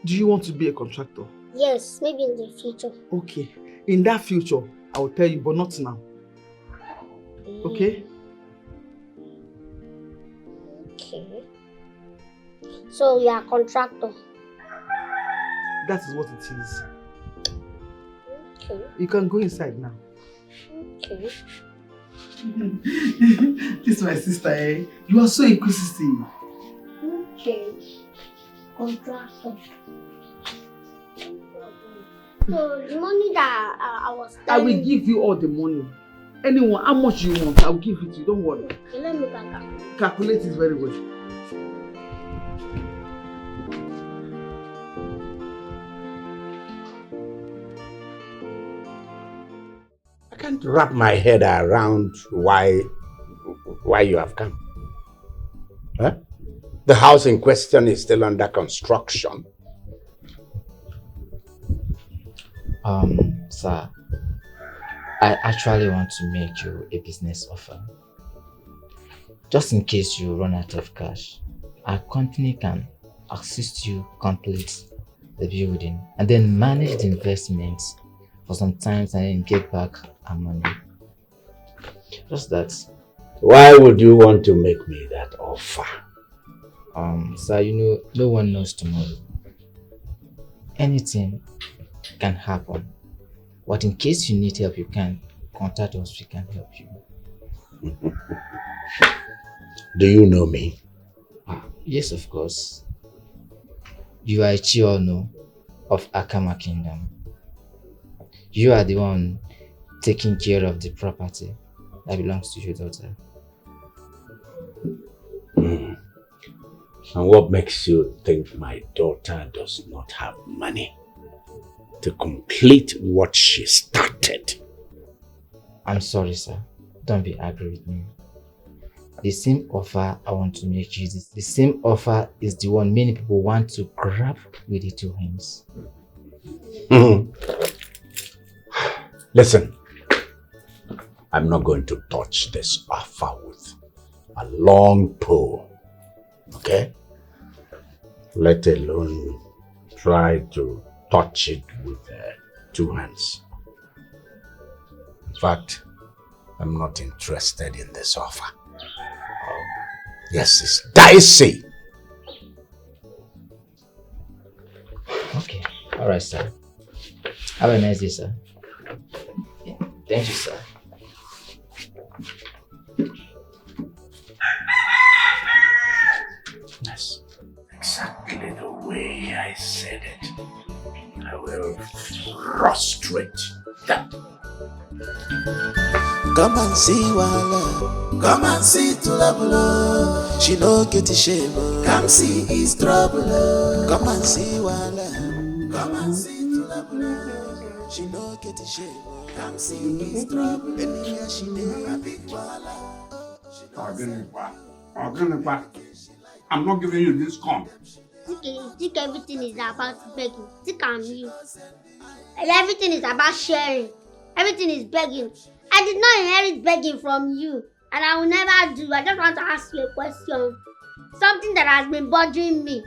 Do you want to be a contractor? Yes, maybe in the future. Okay. In that future, I will tell you, but not now. Okay? Okay. So you are a contractor. That is what it is. Okay. You can go inside now. Okay. This is my sister, eh? You are so inquisitive. Okay. Contractor. So the money that I was I will telling give you all the money. Anyone, how much you want, I will give it to you. Don't worry. Okay, let me calculate. Calculate it very well. I can't wrap my head around why you have come. Huh? The house in question is still under construction. Sir, I actually want to make you a business offer. Just in case you run out of cash, our company can assist you complete the building and then manage the investments for some time and then get back our money. Just that. Why would you want to make me that offer? Sir, you know, no one knows tomorrow. Anything can happen. But in case you need help, you can contact us, we can help you. Do you know me? Yes, of course. You are a Chiono of Akama Kingdom. You are the one taking care of the property that belongs to your daughter. And what makes you think my daughter does not have money to complete what she started? I'm sorry, sir. Don't be angry with me. The same offer I want to make you, the same offer is the one many people want to grab with the two hands. Listen, I'm not going to touch this offer with a long pole, okay? Let alone try to touch it with two hands. In fact, I'm not interested in this offer. Yes, it's dicey. Okay, alright, sir. Have a nice day, sir. Yeah. Thank you, sir. That's exactly the way I said it. I will frustrate them. Come and see Wala. Come and see Tulabulo. She no get a shame. Kamsi is trouble. Come and see Wala. Come and see Tulabulo. She no get a shame. Kamsi is trouble. Anywhere she there, big Wala. I'm not giving you this corn. Okay, you think everything is about begging. Think I'm you. And everything is about sharing. Everything is begging. I did not inherit begging from you. And I will never do. I just want to ask you a question. Something that has been bothering me.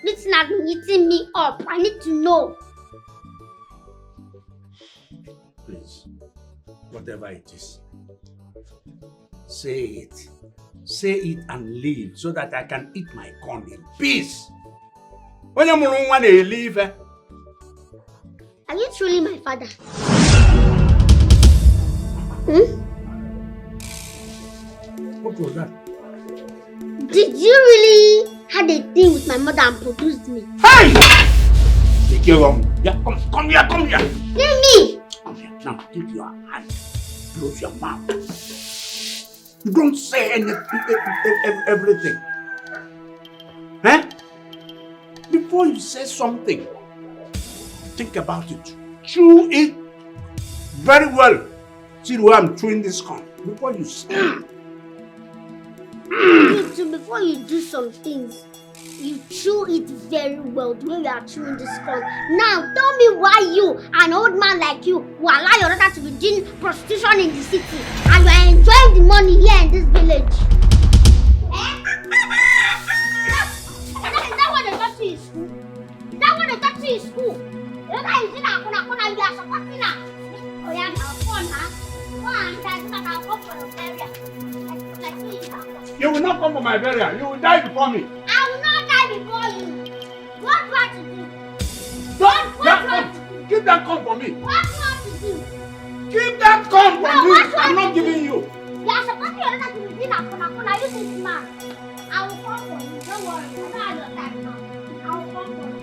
This thing has been eating me up. I need to know. Please, whatever it is, say it. Say it and leave so that I can eat my corn in peace. When you want to leave, Are you truly my father? What was that? Did you really had a thing with my mother and produced me? Hey! Yeah, come here. Leave me! Come here. Now keep your hand. Close your mouth. You don't say everything. Eh? Before you say something, think about it. Chew it very well. See the way I'm chewing this corn. Before you say. So before you do some things, you chew it very well the way you are chewing this corn. Now tell me why you, an old man like you, will allow your daughter to be doing prostitution in the city and you are enjoying the money here in this village. Is that what they taught you in school? Is that what they taught you in school? You know you see that you are supporting her. Oh yeah, now phone her. Go and tell her I'll come for your area. You will not come for my burial. You will die before me. I will not die before you. What do you want to do? Don't. Keep that corn for me. What do you want to do? Keep that corn for No, me. I'm not giving you. You are supposed to be to be doing a you this man. I will come for you. Don't worry. I don't have your time now. I will come for you.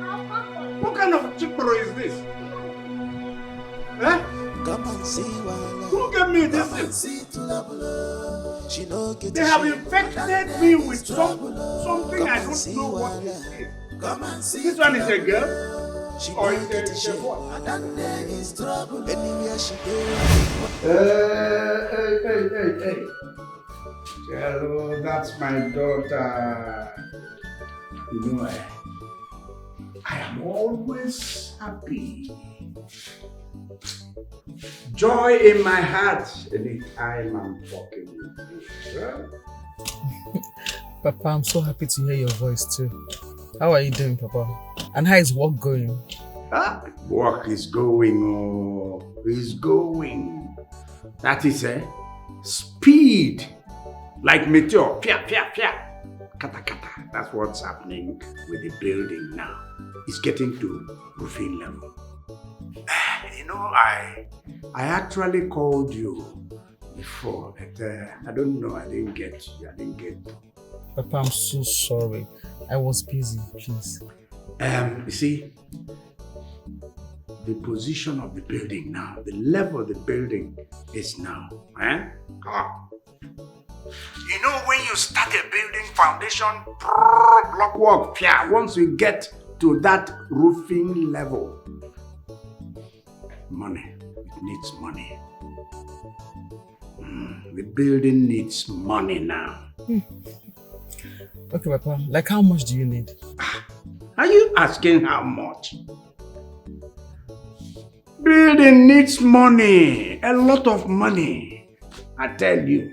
I will come for you. What kind of chipro is this? Eh? Come and see Wala. Who gave me this? They have infected me with something I don't know what is this. This one is a girl? Or is a boy? Hey. Hello, that's my daughter. You know, I am always happy. Joy in my heart anytime I'm talking with you. Huh? Papa, I'm so happy to hear your voice too. How are you doing, Papa? And how is work going? Work is going, oh, is going. That is speed. Like meteor, pia. Kata. That's what's happening with the building now. It's getting to roofing level. You know, I actually called you before, but I don't know, I didn't get you. Papa, I'm so sorry. I was busy, please. You see, the position of the building now, the level of the building is now. You know, when you start a building foundation, block work, once we get to that roofing level, money, it needs money. The building needs money now. Okay, Papa, like how much do you need? Are you asking how much? Building needs money, a lot of money, I tell you.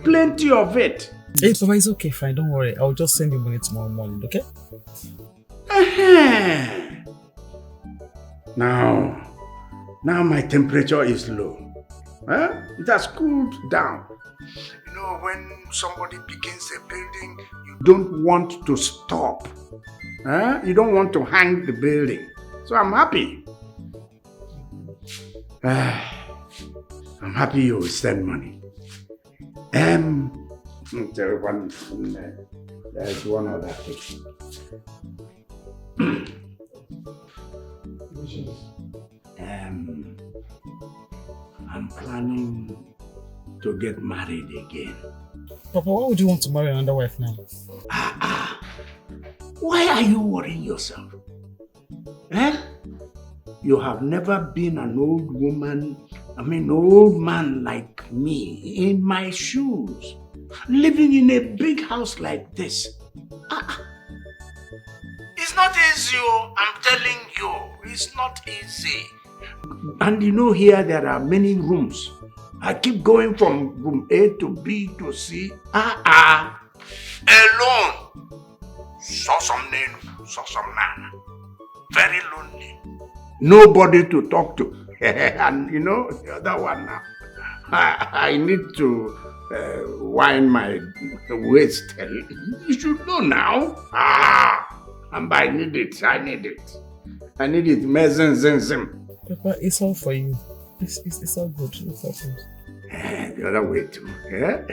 Plenty of it. Hey, Papa, it's okay, fine, don't worry. I'll just send you money tomorrow morning, okay? Now my temperature is low. It has cooled down. You know, when somebody begins a building, you don't want to stop. You don't want to hang the building. So I'm happy. I'm happy you will send money. There's one other thing. I'm planning to get married again. Papa, why would you want to marry another wife now? Why are you worrying yourself? You have never been an old old man like me in my shoes, living in a big house like this. It's not easy, I'm telling you, it's not easy. And you know, here there are many rooms. I keep going from room A to B to C. Alone. Saw some man. Very lonely. Nobody to talk to. And you know, the other one now. I need to wind my waist. You should know now. And I need it. I need it. Mezen. Papa, it's all for you. It's all good. It's all good. The other way too. Yeah?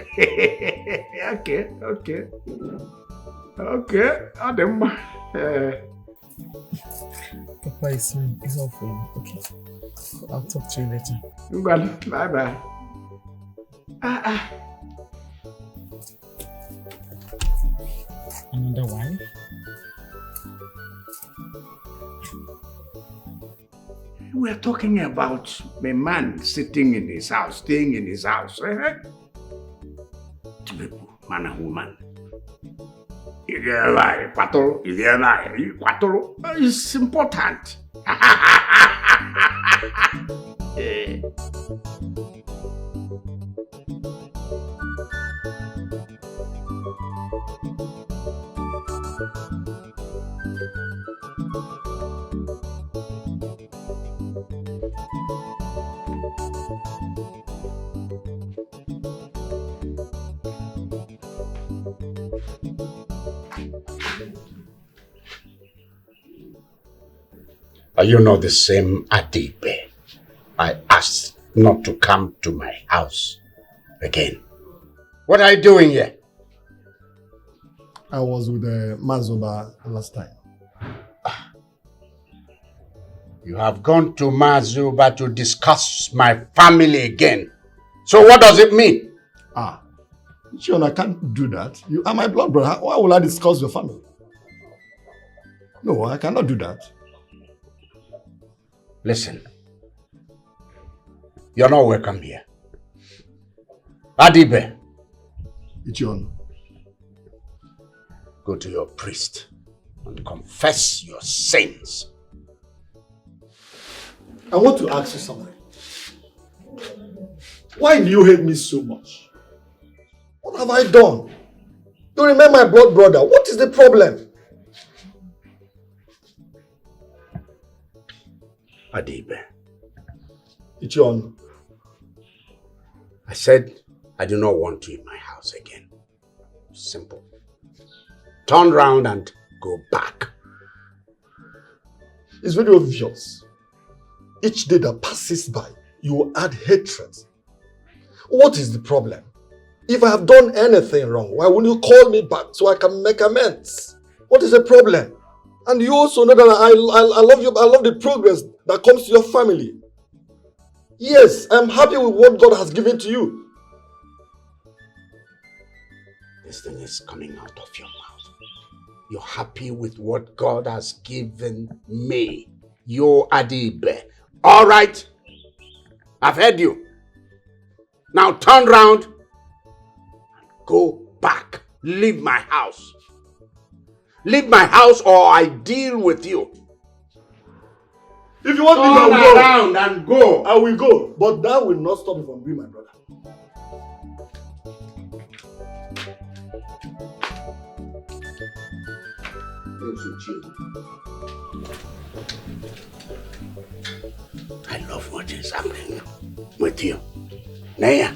Okay. Papa, it's all for you. Okay. I'll talk to you later. Well, bye-bye. Another wife? We're talking about a man sitting in his house, staying in his house. Two people, man and woman. It's important. Are you not the same Adibe I asked not to come to my house again? What are you doing here? I was with Mazoba last time. You have gone to Mazoba to discuss my family again. So what does it mean? John, I can't do that. You are my blood brother. Why will I discuss your family? No, I cannot do that. Listen, you're not welcome here. Adibe. John. Go to your priest and confess your sins. I want to ask you something. Why do you hate me so much? What have I done? You remain my blood brother. What is the problem? Adibe. John. I said I do not want you in my house again. Simple. Turn round and go back. It's very obvious. Each day that passes by, you add hatred. What is the problem? If I have done anything wrong, why won't you call me back so I can make amends? What is the problem? And you also know that I love you. I love the progress that comes to your family. Yes, I'm happy with what God has given to you. This thing is coming out of your mouth. You're happy with what God has given me. You're Adibe. All right. I've heard you. Now turn round and go back. Leave my house. Leave my house or I deal with you. If you want me to go around and go. I will go. But that will not stop me from being my brother. I love what is happening with you. Naya.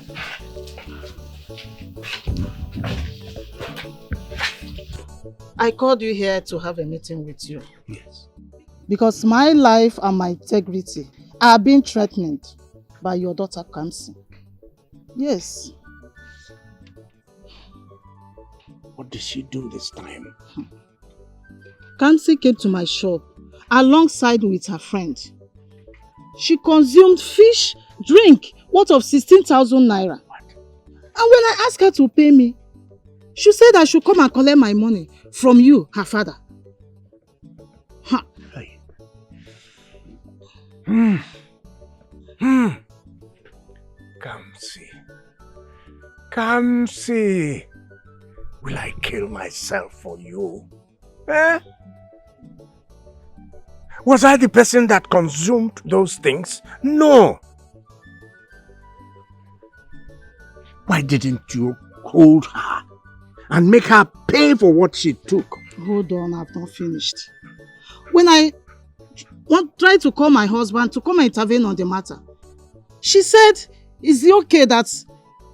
I called you here to have a meeting with you. Yes. Because my life and my integrity are being threatened by your daughter Kamsi. Yes. What did she do this time? Kamsi came to my shop alongside with her friend. She consumed fish, drink, worth of 16,000 naira. What? And when I asked her to pay me, she said I should come and collect my money from you, her father. Huh. Hey. Kamsi. Will I kill myself for you? Eh? Was I the person that consumed those things? No. Why didn't you hold her and make her pay for what she took? Hold on, I've not finished. When I tried to call my husband to come and intervene on the matter, she said, is it okay that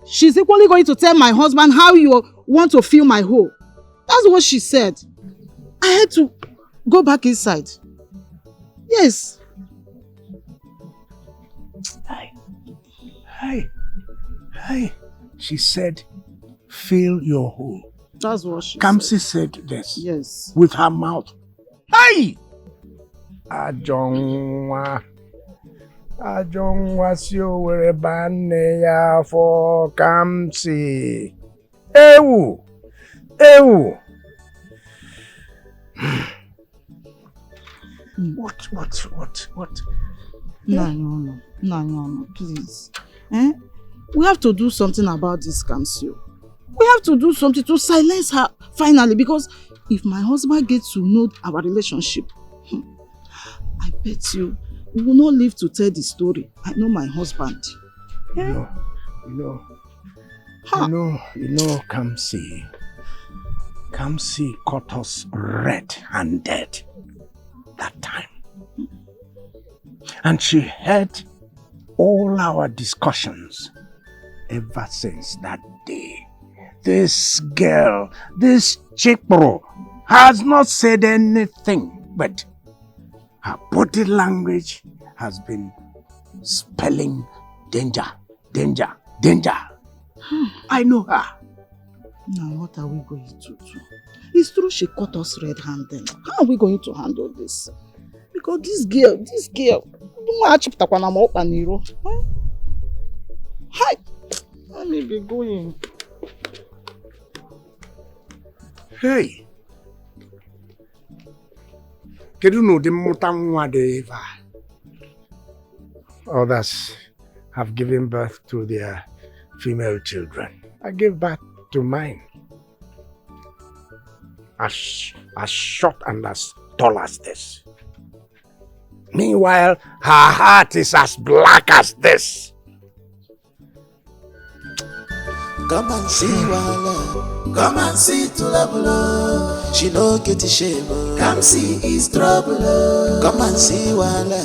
she's equally going to tell my husband how you want to fill my hole? That's what she said. I had to go back inside. Yes. Hey. She said, fill your hole. That's what she Kamsi said. said this. Yes. With her mouth. Hey! Ajonwa. Ajonwa si owere bane ya for Kamsi. Ewu. Ewu. What? No, please. We have to do something about this, Kamsi. We have to do something to silence her finally, because if my husband gets to know our relationship, I bet you we will not live to tell the story. I know my husband. You know, Kamsi. Kamsi caught us red-handed that time. And she heard all our discussions ever since that day. This girl, this Chipro, has not said anything, but her body language has been spelling danger. I know her. Now, what are we going to do? It's true she caught us red-handed. How are we going to handle this? Because this girl, hi, let me be going. Hey, kedu no the mutanwa deva? Others have given birth to their female children. I gave birth to mine. As short and as tall as this. Meanwhile, her heart is as black as this. Come and see Wala. Come and see Tulabulo. She no get shame. Come see is trouble. Come and see Wala.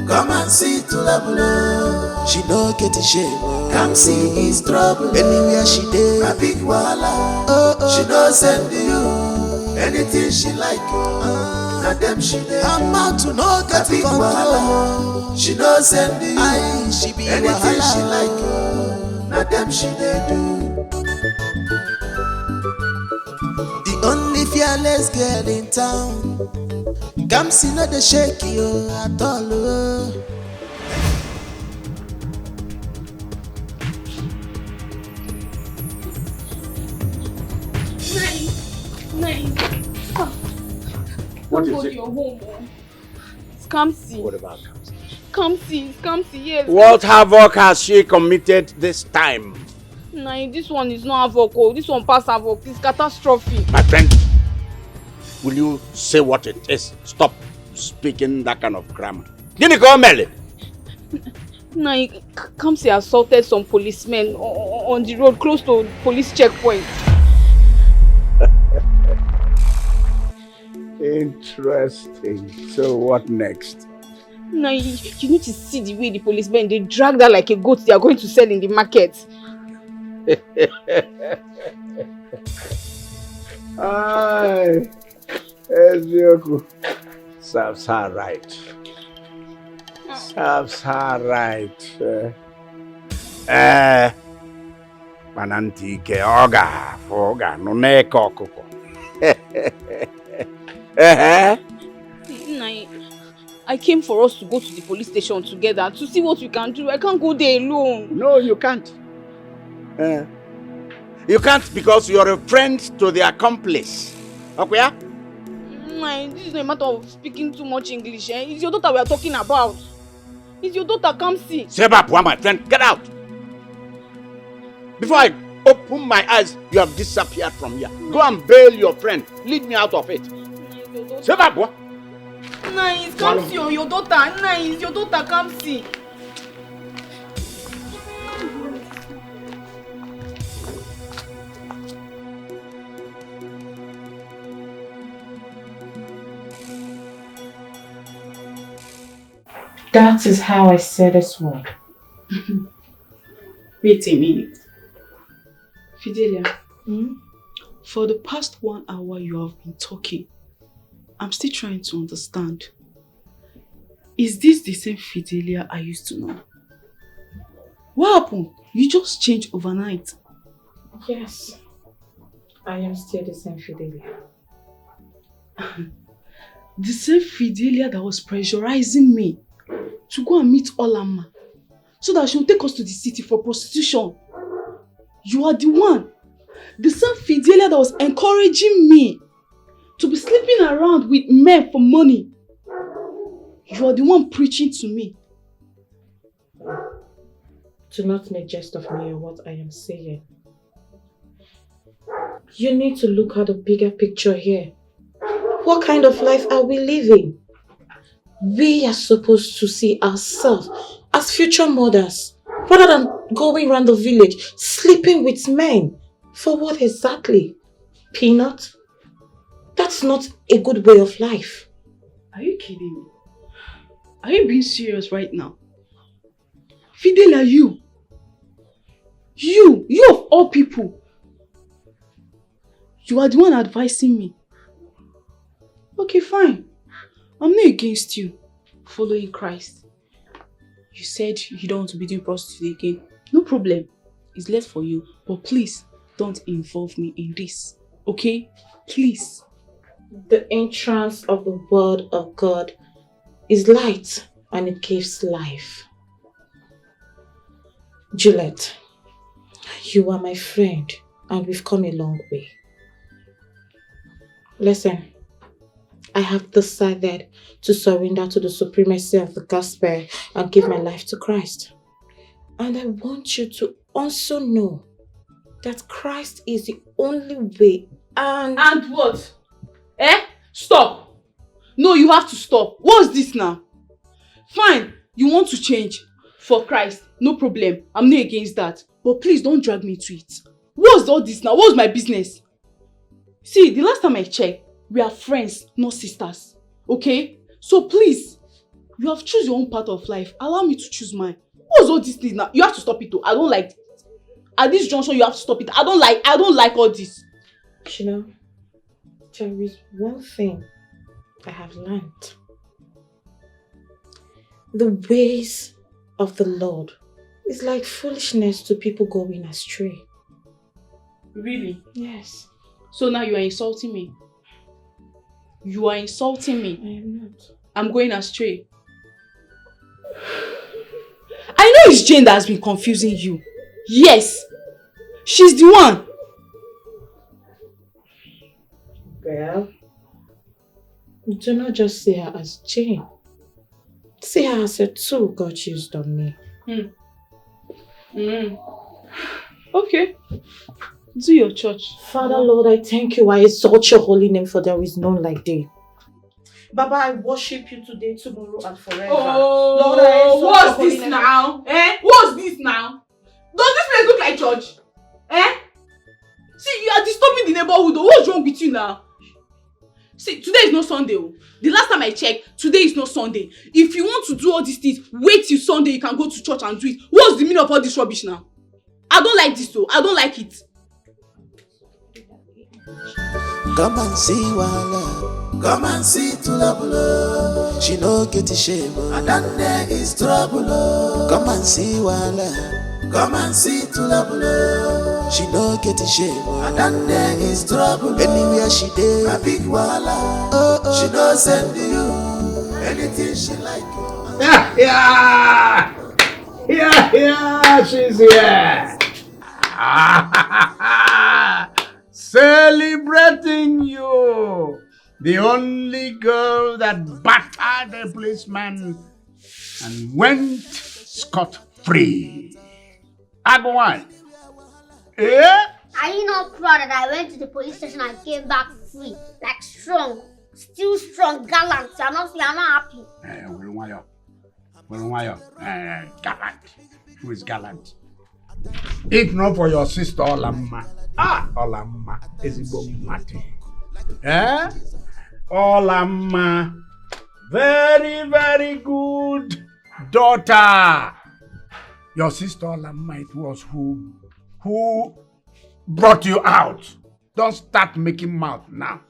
Come and see Tulabulo. She no get shame. Come see is trouble. Anywhere she dey, a big Wala. She no send you anything she like. Not them she dey. I'm out to no get big Wala. She no send you she be anything she like. Not them she dey do. The only fearless girl in town. Kamsi no dey shake you at all. What is it? Your home. It's Kamsi. What about Kamsi? Kamsi, yes. What havoc has she committed this time? Nah, this one is not havoc. Oh. This one pass havoc. It's catastrophe. My friend, will you say what it is? Stop speaking that kind of grammar. Did you go, Melly? Nah, Kamsi assaulted some policemen on the road close to police checkpoint. Interesting. So what next? Nah, you need to see the way the policemen, they drag that like a goat they are going to sell in the market. Ay, Ezioku. Serves her right. Serves her right. Manantike oga foga no neko okoko. I came for us to go to the police station together to see what we can do. I can't go there alone. No, you can't. You can't because you're a friend to the accomplice. Okay? This is not a matter of speaking too much English. It's your daughter we are talking about. It's your daughter, Kamsi. Seba, my friend, get out. Before I open my eyes, you have disappeared from here. Go and bail your friend. Lead me out of it. Seba, boy. It's Kamsi, your daughter. It's your daughter, Kamsi. That is how I said this word. Wait a minute. Fidelia, for the past 1 hour you have been talking, I'm still trying to understand. Is this the same Fidelia I used to know? What happened? You just changed overnight. Yes, I am still the same Fidelia. The same Fidelia that was pressurizing me to go and meet Olamma so that she will take us to the city for prostitution. You are the one. The same Fidelia that was encouraging me to be sleeping around with men for money. You are the one preaching to me. Do not make jest of me or what I am saying. You need to look at the bigger picture here. What kind of life are we living? We are supposed to see ourselves as future mothers rather than going around the village sleeping with men. For what exactly? Peanut? That's not a good way of life. Are you kidding me? Are you being serious right now? Fidelia, you of all people, you are the one advising me. Okay, fine. I'm not against you following Christ. You said you don't want to be doing prostitute again. No problem. It's left for you. But please, don't involve me in this. Okay? Please. The entrance of the word of God is light and it gives life. Juliet, you are my friend and we've come a long way. Listen, I have decided to surrender to the supremacy of the gospel and give my life to Christ. And I want you to also know that Christ is the only way and... And what? Stop! No, you have to stop. What's this now? Fine, you want to change for Christ. No problem. I'm not against that. But please don't drag me to it. What's all this now? What's my business? See, the last time I checked, we are friends, not sisters. Okay? So please, you have chosen your own path of life. Allow me to choose mine. What's all this thing now? You have to stop it though. I don't like it. At this junction, you have to stop it. I don't like all this. You know, there is one thing I have learned. The ways of the Lord is like foolishness to people going astray. Really? Yes. So now you are insulting me. You are insulting me. I am not. I'm going astray. I know it's Jane that has been confusing you. Yes. She's the one. Girl, do not just see her as Jane. See her as a tool God used on me. Okay. Do your church. Father, Lord, I thank you. I exalt your holy name, for there is none like thee. Baba, I worship you today, tomorrow, and forever. Oh, Lord, I exalt what's your this holy now? What's this now? Does this place look like church? See, you are disturbing the neighborhood. What's wrong with you now? See, today is not Sunday. The last time I checked, today is not Sunday. If you want to do all these things, wait till Sunday. You can go to church and do it. What's the meaning of all this rubbish now? I don't like this though. I don't like it. Come and see Wala. Come and see Tulabula. She no get a shame. And then there is trouble. Come and see Wala. Come and see Tulabula. She no get a shame. And then there is trouble. Anywhere she did, a big Wala. She no send you anything she like. Yeah, she's here. Celebrating you, the only girl that battered a policeman and went scot-free. Agwan. Eh? Are you not proud that I went to the police station and came back free? Like strong. Still strong, gallant. I'm not happy. Gallant. Who is gallant? If not for your sister Olamma. Olamma is Mate. Olamma. Very, very good daughter. Your sister Olamma, it was who brought you out. Don't start making mouth now.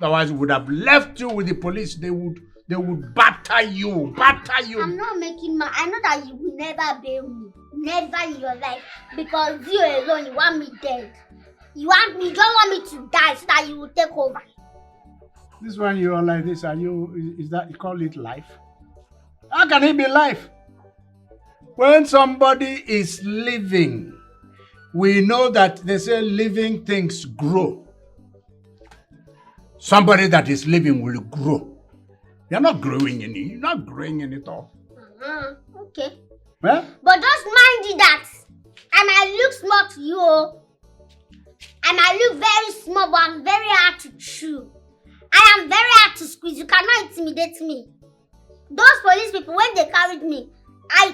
Otherwise, we would have left you with the police. They would batter you. I'm not making mouth. I know that you will never bail me. Never in your life. Because you alone, you want me dead. You don't want me to die so that you will take over. This one you are like this, are you, is that, you call it life? How can it be life? When somebody is living, we know that they say living things grow. Somebody that is living will grow. You're not growing in it. You're not growing in it all. Okay. Huh? But just mind you that I might look small to you. I might look very small, but I'm very hard to chew. I am very hard to squeeze. You cannot intimidate me. Those police people, when they carried me, I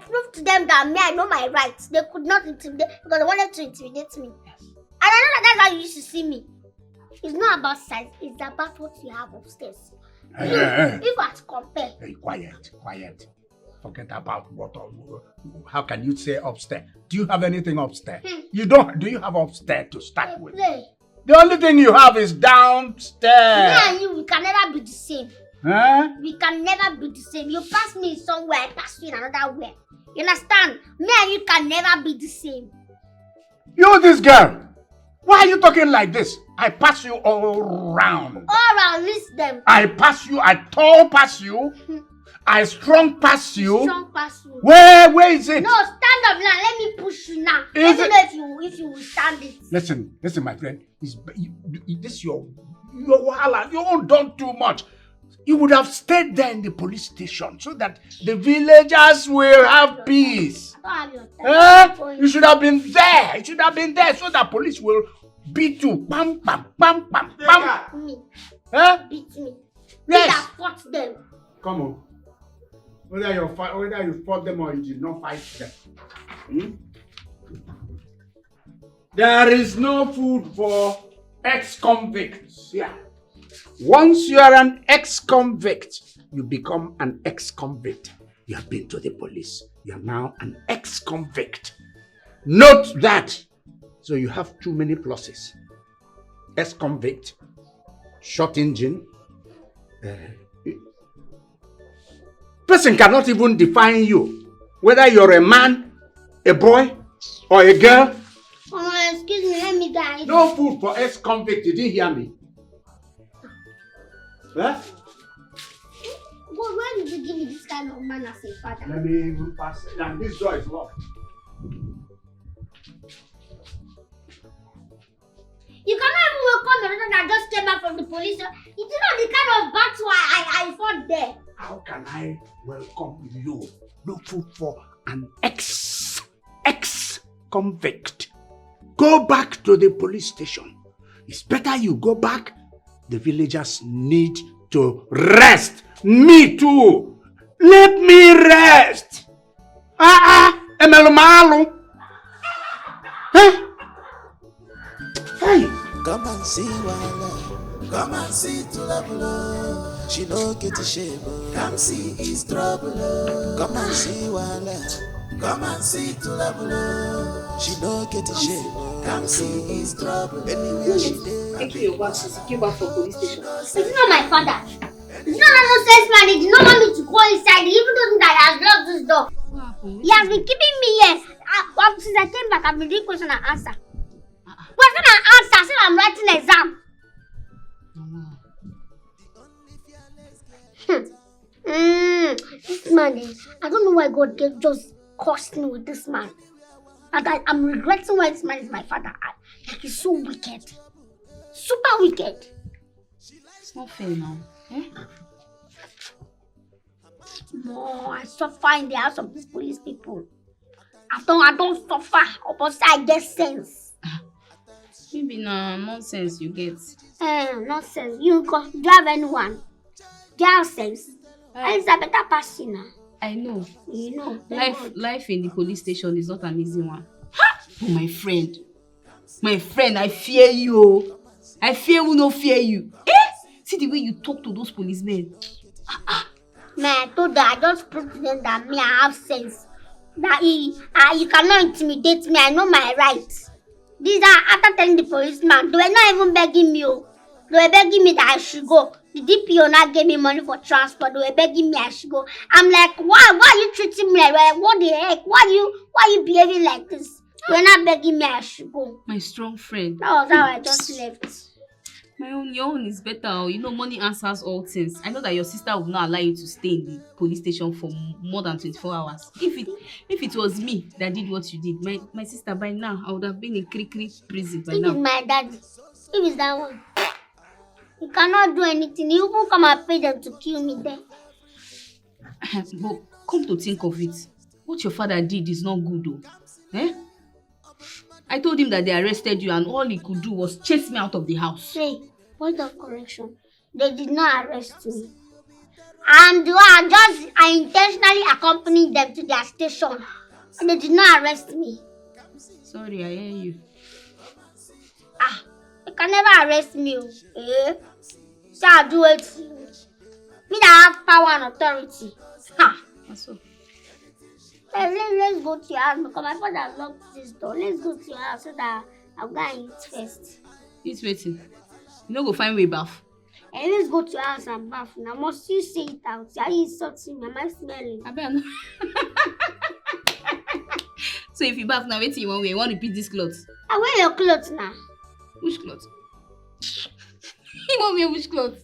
proved to them that me, I know my rights. They could not intimidate because they wanted to intimidate me. And I know that that's how you used to see me. It's not about size, it's about what you have upstairs. If I compare. Hey, quiet. Forget about what. How can you say upstairs? Do you have anything upstairs? You don't. Do you have upstairs to start with? The only thing you have is downstairs. Me and you, we can never be the same. Huh? We can never be the same. You pass me somewhere, I pass you in another way. You understand? Me and you can never be the same. You, this girl. Why are you talking like this? I pass you all round. All around, list them. I pass you. I tall pass you. I strong pass you. Strong pass you. Where is it? No, stand up now. Let me push you now. Is Let me know if you will stand it. Listen, my friend. This your wahala. You don't done too much. You would have stayed there in the police station so that the villagers will have peace. You should have been there. You should have been there so that police will beat you. Bam, bam, bam, bam, bam. Me. Beat me. Yes. I fought them. Come on. Whether you fought them or you did not fight them. There is no food for ex-convicts. Yeah. Once you are an ex-convict, you become an ex-convict. You have been to the police. You are now an ex-convict. Note that. So you have too many pluses. Ex-convict, short engine. Person cannot even define you. Whether you're a man, a boy, or a girl. Oh, excuse me, let me die. No food for ex-convict. Did you hear me? Huh? Well, why did you give me this kind of man as a father? Let me even pass it. And this door is locked. You cannot even welcome the person that just came out from the police. You do know the kind of battle I fought there. How can I welcome you? No food for an ex-convict. Go back to the police station. It's better you go back. The villagers need to rest. Me too. Let me rest. Emelumalu. Hey. Come and see Wala. Come and see Tulabula. She no get a shame. Kamsi is trouble. Come and see Wala. Come and see Tulabula. She no get a shame. Kamsi is trouble. Anywhere she did. Take your back, she came back from police station. It's not my father. It's not a nonsense man. He did not want me to go inside. He even told me that he has locked this door. What happened? He has been keeping me here. Since I came back, I've been doing question and answer. Question and answer, since I'm writing exam. This man, I don't know why God just cursed me with this man. And I'm regretting why this man is my father. Like, he's so wicked. Super wicked. It's not fair now. Eh? No, I suffer in the house of these police people. I don't suffer, but I get sense. Maybe nonsense you get. Nonsense. Do you have anyone? Do you have sense? It's a better person now. I know. You know. Life in the police station is not an easy one. Oh, my friend, I fear you. I fear who no fear you. See the way you talk to those policemen. Man, I told them, I just proved to them that me, I have sense. That you cannot intimidate me. I know my rights. These are after telling the policeman. They were not even begging me. They were begging me that I should go. The DPO not gave me money for transport. They were begging me I should go. I'm like, why are you treating me like that? What the heck? Why are you behaving like this? You're not begging me I should go. My strong friend. That was how I just left. Your own is better. You know, money answers all things. I know that your sister would not allow you to stay in the police station for more than 24 hours. If it was me that did what you did, my sister, by now, I would have been in Krikri prison by now. If it's my daddy, if it's that one, he cannot do anything. He will come and pay them to kill me there. But come to think of it, what your father did is not good though. Eh? I told him that they arrested you and all he could do was chase me out of the house. Hey, point of correction. They did not arrest me. I intentionally accompanied them to their station. And they did not arrest me. Sorry, I hear you. They can never arrest me. Eh? So I'll do it. Me that have power and authority. Ha! So. Let's go to your house because my father has locked this door. Let's go to your house so that I'll go and eat first. Eat waiting. You no go find way bath. And let's go to your house and bath. Now must you say it out? Are you insulting me? Am I smelling? I bet. So if you bath now, wait till you want to repeat this clothes. I wear your clothes now. Which clothes? You want me which clothes?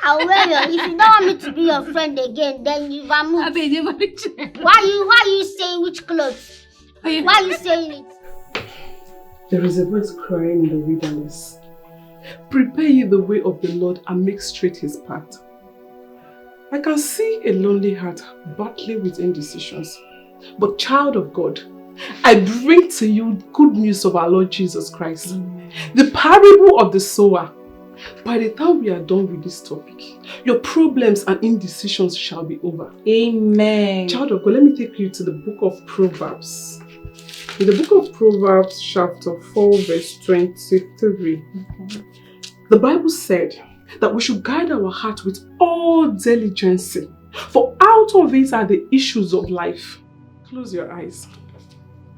I'll wear your. If you don't want me to be your friend again, then you can move. I bet you Why you saying which clothes? Why are you saying it? There is a voice crying in the wilderness. Prepare ye the way of the Lord and make straight his path. I can see a lonely heart battling with indecisions. But child of God, I bring to you good news of our Lord Jesus Christ. Amen. The parable of the sower. By the time we are done with this topic, your problems and indecisions shall be over. Amen. Child of God, let me take you to the book of Proverbs. In the book of Proverbs, chapter 4, verse 23, the Bible said that we should guide our heart with all diligence, for out of it are the issues of life. Close your eyes.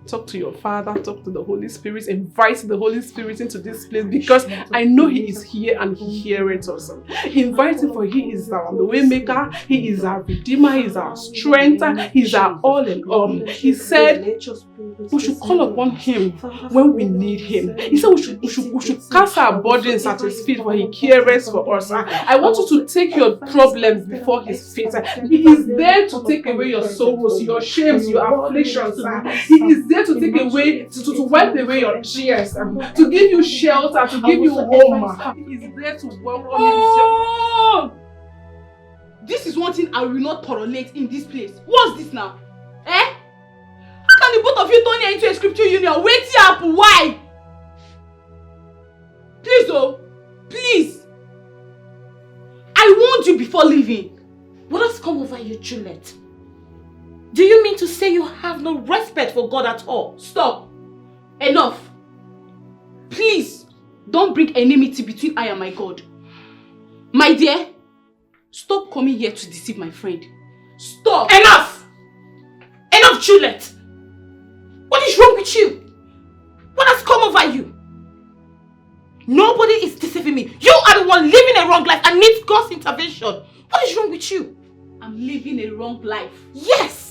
Talk to your Father, talk to the Holy Spirit, invite the Holy Spirit into this place because I know He is here and He hears us. Invite Him for He is our way maker, He is our Redeemer, He is our strength, He is our all in all. He said we should call upon Him when we need Him. He said we should cast our burdens at His feet for He cares for us. I want you to take your problems before His feet. He is there to take away your sorrows, your shames, your afflictions. He is there to take away, to wipe away your tears, to give you shelter, to give you home. He is there to welcome you. This is one thing I will not tolerate in this place. What's this now? Eh? How can the both of you turn here into a scripture union? Wait up, why? Please, oh, please. I warned you before leaving. What has come over you, Juliet? Do you mean to say you have no respect for God at all? Stop. Enough. Please, don't bring enmity between I and my God. My dear, stop coming here to deceive my friend. Stop. Enough! Enough, Juliet! What is wrong with you? What has come over you? Nobody is deceiving me. You are the one living a wrong life and needs God's intervention. What is wrong with you? I'm living a wrong life. Yes!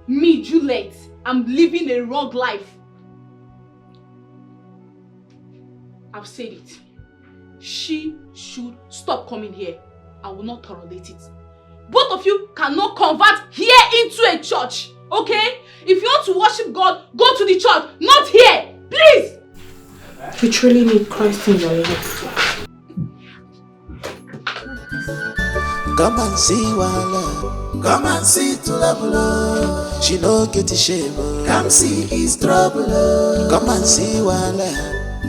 Me, Juliet, I'm living a wrong life. I've said it. She should stop coming here. I will not tolerate it. Both of you cannot convert here into a church. Okay? If you want to worship God, go to the church, not here. Please! You truly need Christ in your life. Come and see Wala. Come and see Tulabula. She no get a shame. Kamsi is trouble. Come and see Wala.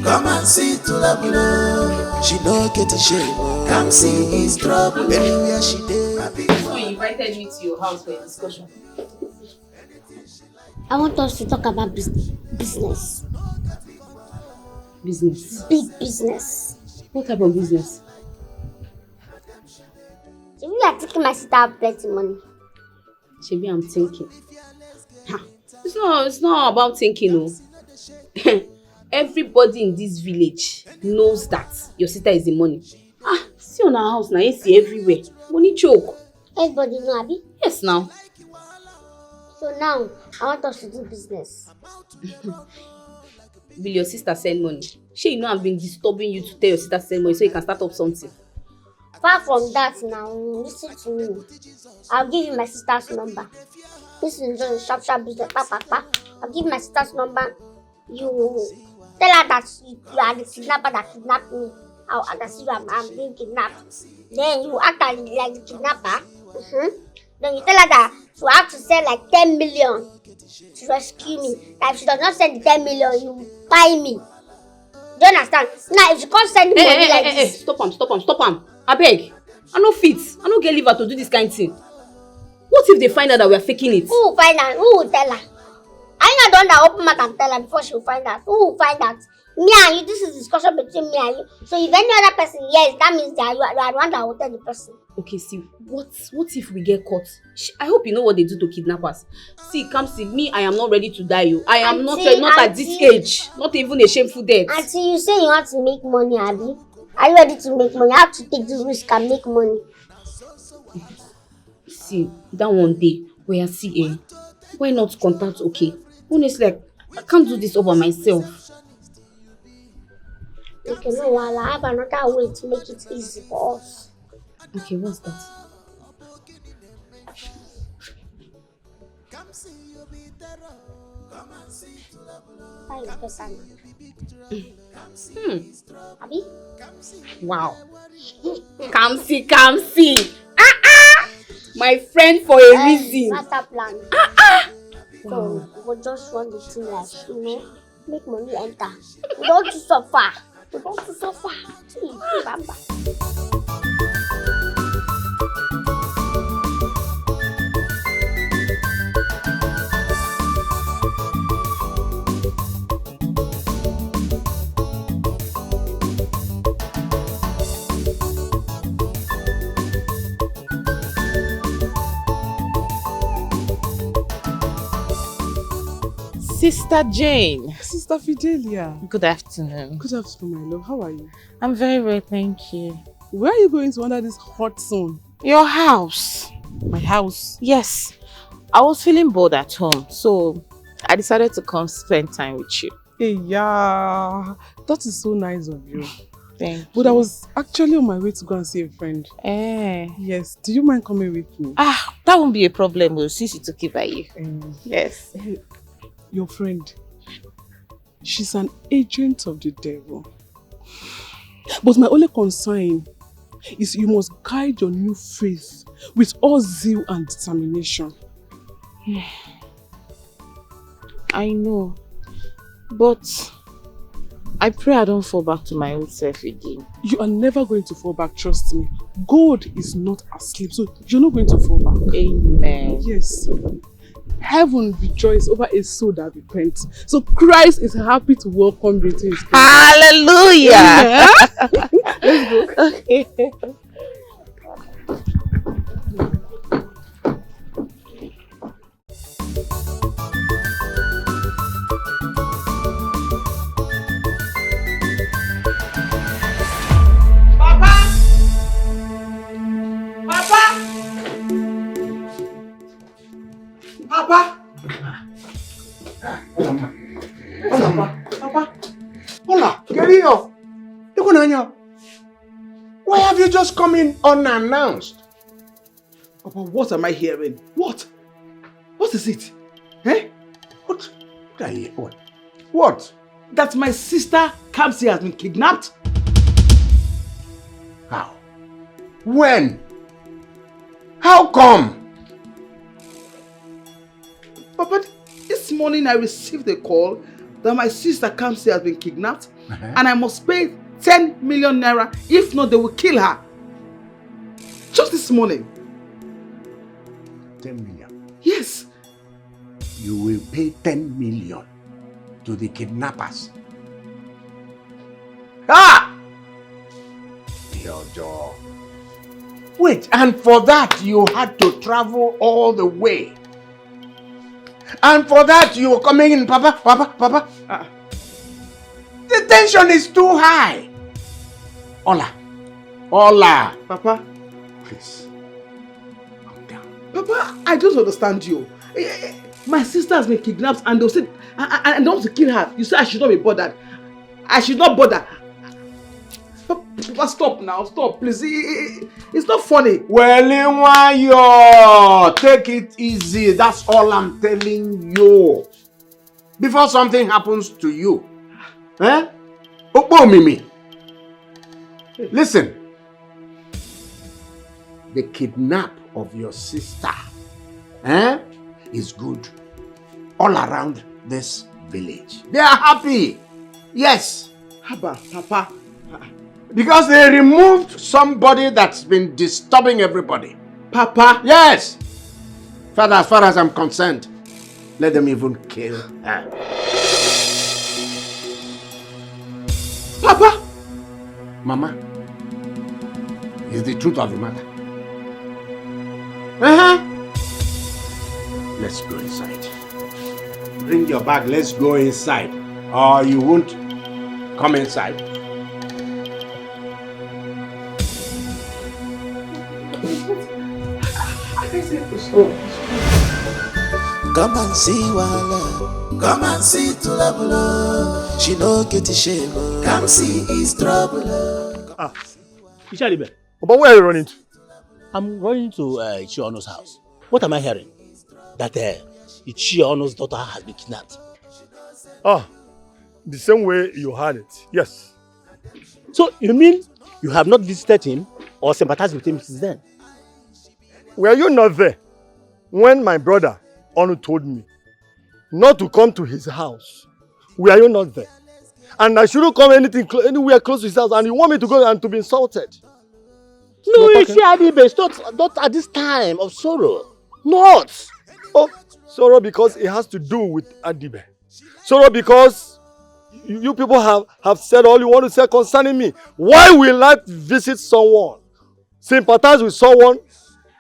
Come and see Tulabula. She no get a shame. Kamsi is trouble. Anywhere she did. So you invited me to your house for a discussion. I want us to talk about business. Business? Big business. What type of business? You are taking my sister out plenty money. Maybe I'm thinking. It's not about thinking, no. Everybody in this village knows that your sister is the money. See on our house now, you see everywhere. Money choke. Everybody know, Abi? Yes, now. So now, I want us to do business. will your sister send money? She I've been disturbing you to tell your sister to send money so you can start up something. Far from that now, listen to me. I'll give you my sister's number. This is just a sharp business. I'll give you my sister's number. You tell her that you are the kidnapper that kidnapped me. I'll see you I'm being kidnapped. Then you act like the kidnapper. Then you tell her that you have to send like 10 million to rescue me. That if she does not send the 10 million, you buy me. Do you understand? Now, if she can't send me money like this. Stop him. I beg. I no fit. I no get liver to do this kind of thing. What if they find out that we are faking it? Who will find out? Who will tell her? I not done that open mouth and tell her before she will find out. Who will find out? Me and you, this is discussion between me and you. So if any other person hears, that means that you are the one that will tell the person. Okay, see, what if we get caught? I hope you know what they do to kidnappers. See, Kamsi, me, I am not ready to die. I am not at this age. Not even a shameful death. Auntie, you say you want to make money, Abby. Are you ready to make money? You have to take the risk and make money. See, that one day, where I see why not contact OK? Honestly, I can't do this all by myself. Okay, no, well, I have another way to make it easy for us. Okay, what's that? Abby? Wow. Kamsi. My friend for a reason. Master plan. So, we'll just run the thing like, make money enter. We don't suffer. See, remember. Sister Jane. Sister Fidelia. Good afternoon. Good afternoon, my love. How are you? I'm very well, thank you. Where are you going to under this hot sun? Your house. My house? Yes. I was feeling bored at home, so I decided to come spend time with you. Hey, yeah. That is so nice of you. Thank you. But I was actually on my way to go and see a friend. Yes. Do you mind coming with me? That won't be a problem, since you took it by you. Yes. Your friend, she's an agent of the devil. But my only concern is you must guide your new faith with all zeal and determination. I know, but I pray I don't fall back to my old self again. You are never going to fall back, trust me. God is not asleep, so you're not going to fall back. Amen. Yes. Heaven rejoices over a soul that repents. So Christ is happy to welcome you to his kingdom. Hallelujah! Yeah. Let's go. Okay. Papa! Hola, querido. Why have you just come in unannounced? Papa, what am I hearing? What? What is it? Eh? What are you? What? That my sister Kamsi has been kidnapped? How? When? How come? Papa, this morning I received a call that my sister Kamsi has been kidnapped and I must pay 10 million naira. If not, they will kill her. Just this morning. 10 million? Yes. You will pay 10 million to the kidnappers. Ah! Your jaw. Wait, and for that you had to travel all the way. And for that you were coming in, Papa. The tension is too high. Hola. Papa. Please. Papa, I don't understand you. My sister has been kidnapped and they'll say, and they want to kill her. You say I should not be bothered. I should not bother. Papa, stop now. Stop, please. It's not funny. Well, Inwayo, take it easy. That's all I'm telling you. Before something happens to you. Eh? Opo Mimi. Listen. The kidnap of your sister is good all around this village. They are happy. Yes. Papa. Because they removed somebody that's been disturbing everybody. Papa? Yes. Father, as far as I'm concerned, let them even kill her. Papa? Mama, it's the truth of the matter. Let's go inside. Bring your bag, let's go inside. Or you won't come inside. Come and see Wala. Come and see Tulabulo. She no get a shame. Kamsi is trouble. Ishalibe. But where are you running to? I'm running to Ichiono's house. What am I hearing? That Ichiono's daughter has been kidnapped. Ah, the same way you heard it. Yes. So you mean you have not visited him or sympathized with him since then? Were you not there when my brother Onu told me not to come to his house? Were you not there? And I shouldn't come anywhere close to his house, and you want me to go and to be insulted? No, it's not at this time of sorrow. Not. Oh, sorrow because it has to do with Adibe. Sorrow because you people have said all you want to say concerning me. Why will I visit someone, sympathize with someone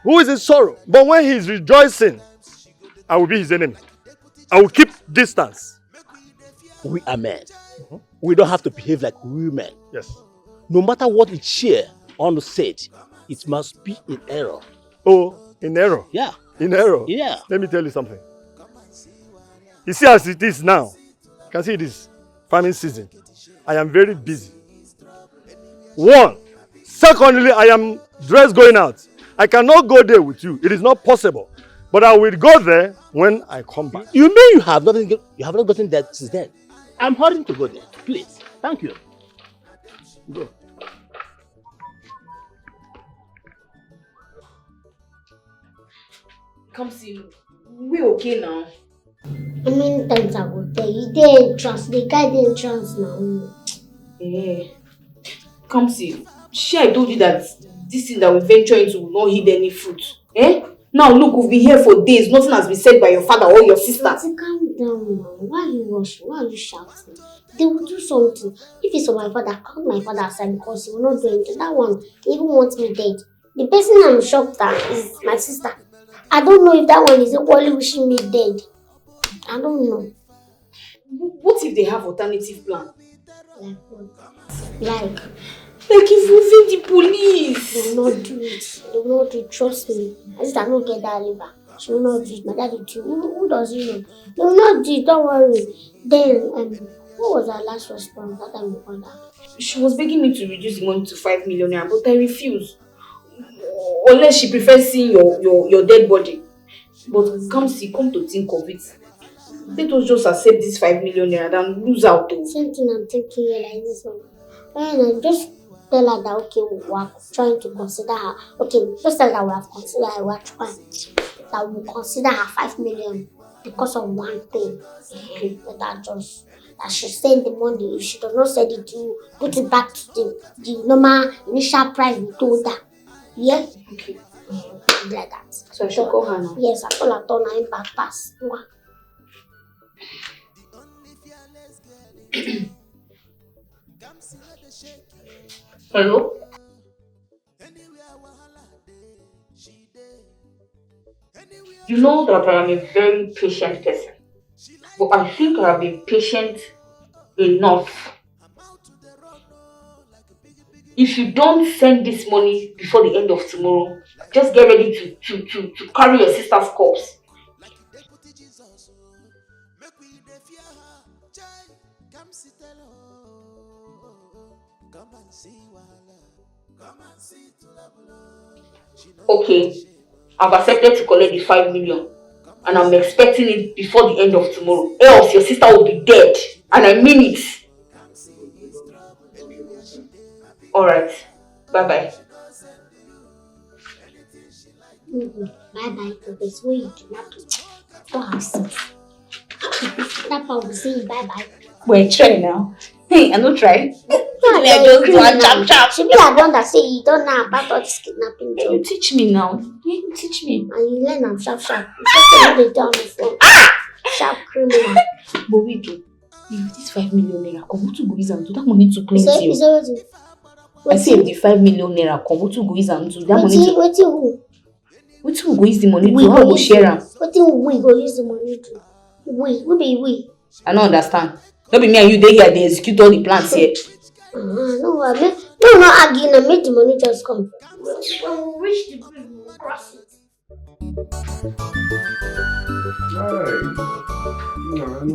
who is in sorrow? But when he is rejoicing, I will be his enemy. I will keep distance. We are men. We don't have to behave like women. Yes. No matter what Ichie Onu said, it must be in error. Oh, in error? Yeah. In error? Yeah. Let me tell you something. You see as it is now, you can see it is farming season. I am very busy. One. Secondly, I am dressed going out. I cannot go there with you. It is not possible. But I will go there when I come back. You mean you have not gotten there since then? I'm hurrying to go there. Please. Thank you. Go. Kamsi, we okay now? How many times I go there? You didn't trust. The guy didn't trust now. Kamsi, I told you that this thing that we venture into will not yield any fruit. Now look, we've been here for days. Nothing has been said by your father or your sister. Calm down now. Why are you rushing? Why are you shouting? They will do something. If it's for my father, call my father aside because he will not do anything. That one, he even wants me dead. The person I'm shocked at is my sister. I don't know if that one is equally wishing me dead. I don't know. What if they have alternative plan? Like what? Like involving the police. They will not do it. They will not do it. Trust me. At least I don't get that liver. She will not do it. My daddy too. Who does he know? They will not do it. Don't worry. Then, what was her last response that time we called her? She was begging me to reduce the money to 5 million naira, but I refused. Unless she prefers seeing your dead body. But come to think of it. Let us just accept this 5 million naira and lose out. Same thing I'm thinking here like this one. And I just tell her that okay, we are trying to consider her. Okay, just tell her that we have considered her, we are trying. That we will consider her 5 million because of one thing. But that she send the money. If she does not send it, you put it back to the normal initial price we told her. Yeah? Okay. Like that. So I should call her now? Yes, I call her turn her back pass. Hello? You know that I am a very patient person. But I think I have been patient enough. If you don't send this money before the end of tomorrow, just get ready to carry your sister's corpse. Okay, I've accepted to collect the 5 million and I'm expecting it before the end of tomorrow. Else your sister will be dead. And I mean it. Alright. Bye-bye. Bye-bye, because we don't have sense. That part will say bye-bye. Wait, try now. Hey, I don't try. I just do a chap. She be like one that say you don't know about all this kidnapping job. You teach me now. You teach me. And you learn I'm sharp. You just they down the phone. Sharp criminal. But wait, if this 5 million naira come, what to go use and do that money to plenty you? I say if the 5 million naira come, what to go use and do that money to? What who? What to go use the money to? How go share am? What we go use the money to? We be we. I don't understand. Not be me and you dey here, they execute all the plans here. No, arguing and make the money just come. When we reach the bridge, we'll cross it.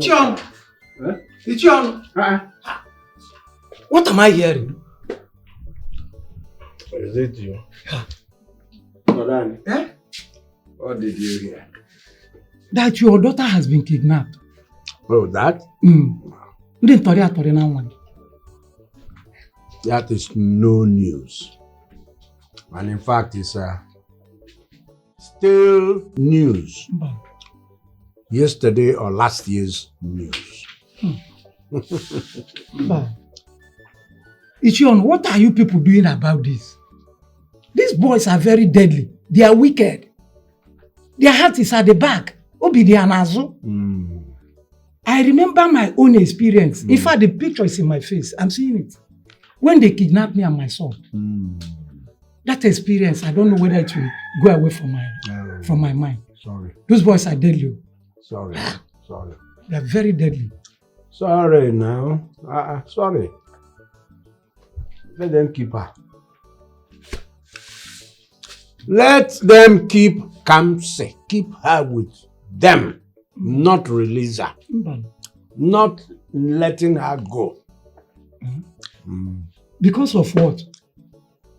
John. John. What am I hearing? Is it you? Nolan, what did you hear? That your daughter has been kidnapped. Oh, that? That is no news. And in fact, it's still news. Yesterday or last year's news. Ichion, what are you people doing about this? These boys are very deadly. They are wicked. Their heart is at the back. I remember my own experience. In fact, the picture is in my face. I'm seeing it. When they kidnapped me and my son. That experience, I don't know whether it will go away from my mind. Sorry. Those boys are deadly. Sorry. They are very deadly. Sorry now. Sorry. Let them keep her. Let them keep Kamsi. Keep her with them. Not release her. Not letting her go. Because of what?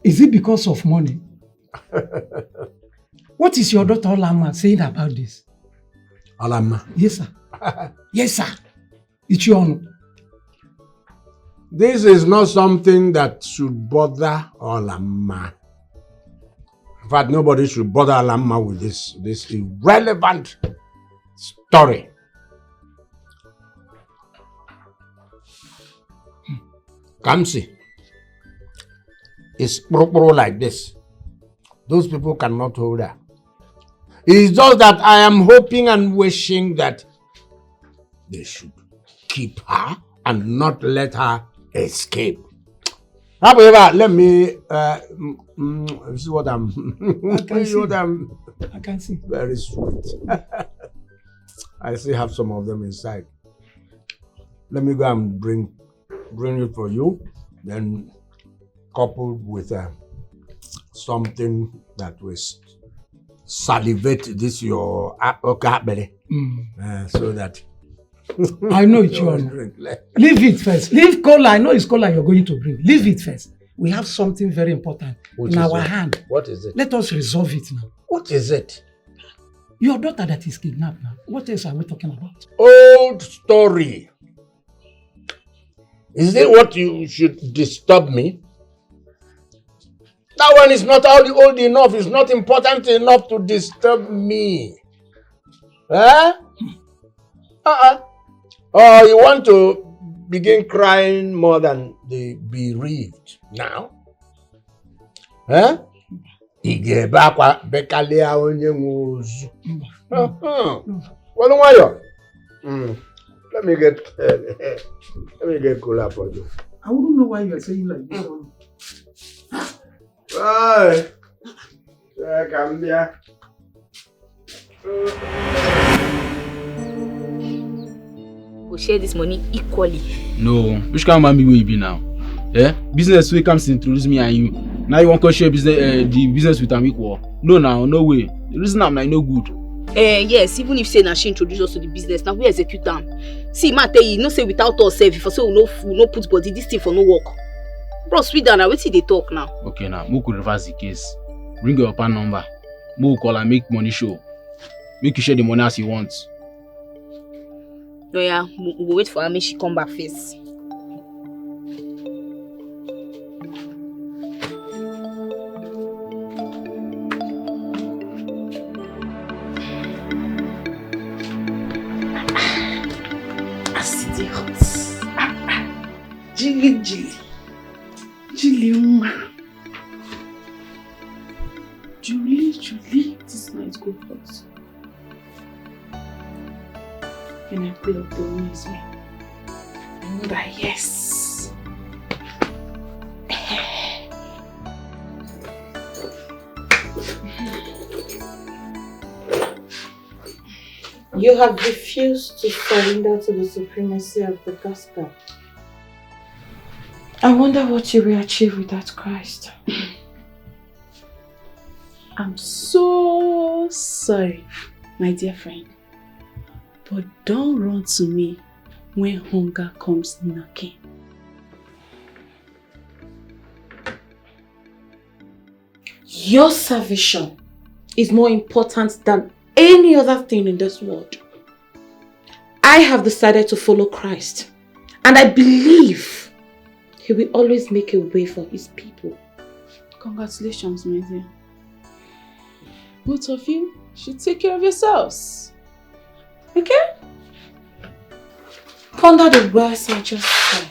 Is it because of money? What is your daughter Olama saying about this? Olama? Yes, sir. Yes, sir. It's your honor. This is not something that should bother Olama. In fact, nobody should bother Olama with this irrelevant story. Kamsi is like this. Those people cannot hold her. It's just that I am hoping and wishing that they should keep her and not let her escape. However, let me see what I can see. Very sweet. I still have some of them inside. Let me go and bring it for you. Then coupled with something that will salivate this your okabele. So that I know it's your honor. Leave it first. Leave cola. I know it's cola you're going to bring. Leave it first. We have something very important in our hand. What is it? Let us resolve it now. What is it? Your daughter that is kidnapped now. What else are we talking about? Old story. Is it what you should disturb me? That one is not old enough. It's not important enough to disturb me. Oh, you want to begin crying more than the bereaved now? Igebakwa bekalia onye nwozu. Let me get cola for you. I wouldn't know why you are saying like this. Bye. Come here. We'll share this money equally. No, which kind of man will you be now? Business will come to introduce me and you. Now you want to share business, the business with an equal? No, now, no way. The reason I'm like no good. Yes, even if say na she introduce us to the business, now we execute them. See, ma tell you, no say without us, if for so we no put body, this thing for no work. Bros, we down now. Wait till they talk now. Okay, now, we could reverse the case. Bring your PAN number. We will call and make money show. Make you share the money as you want. No, yeah, we'll wait for her. Make she come back first. Jilly. Julie, this night go first. Can I play up the wings me? I know that yes. You have refused to surrender to the supremacy of the gospel. I wonder what you will achieve without Christ. I'm so sorry, my dear friend. But don't run to me when hunger comes knocking. Your salvation is more important than any other thing in this world. I have decided to follow Christ, and I believe He will always make a way for His people. Congratulations, my dear. Both of you should take care of yourselves. Okay? Ponder the words I just said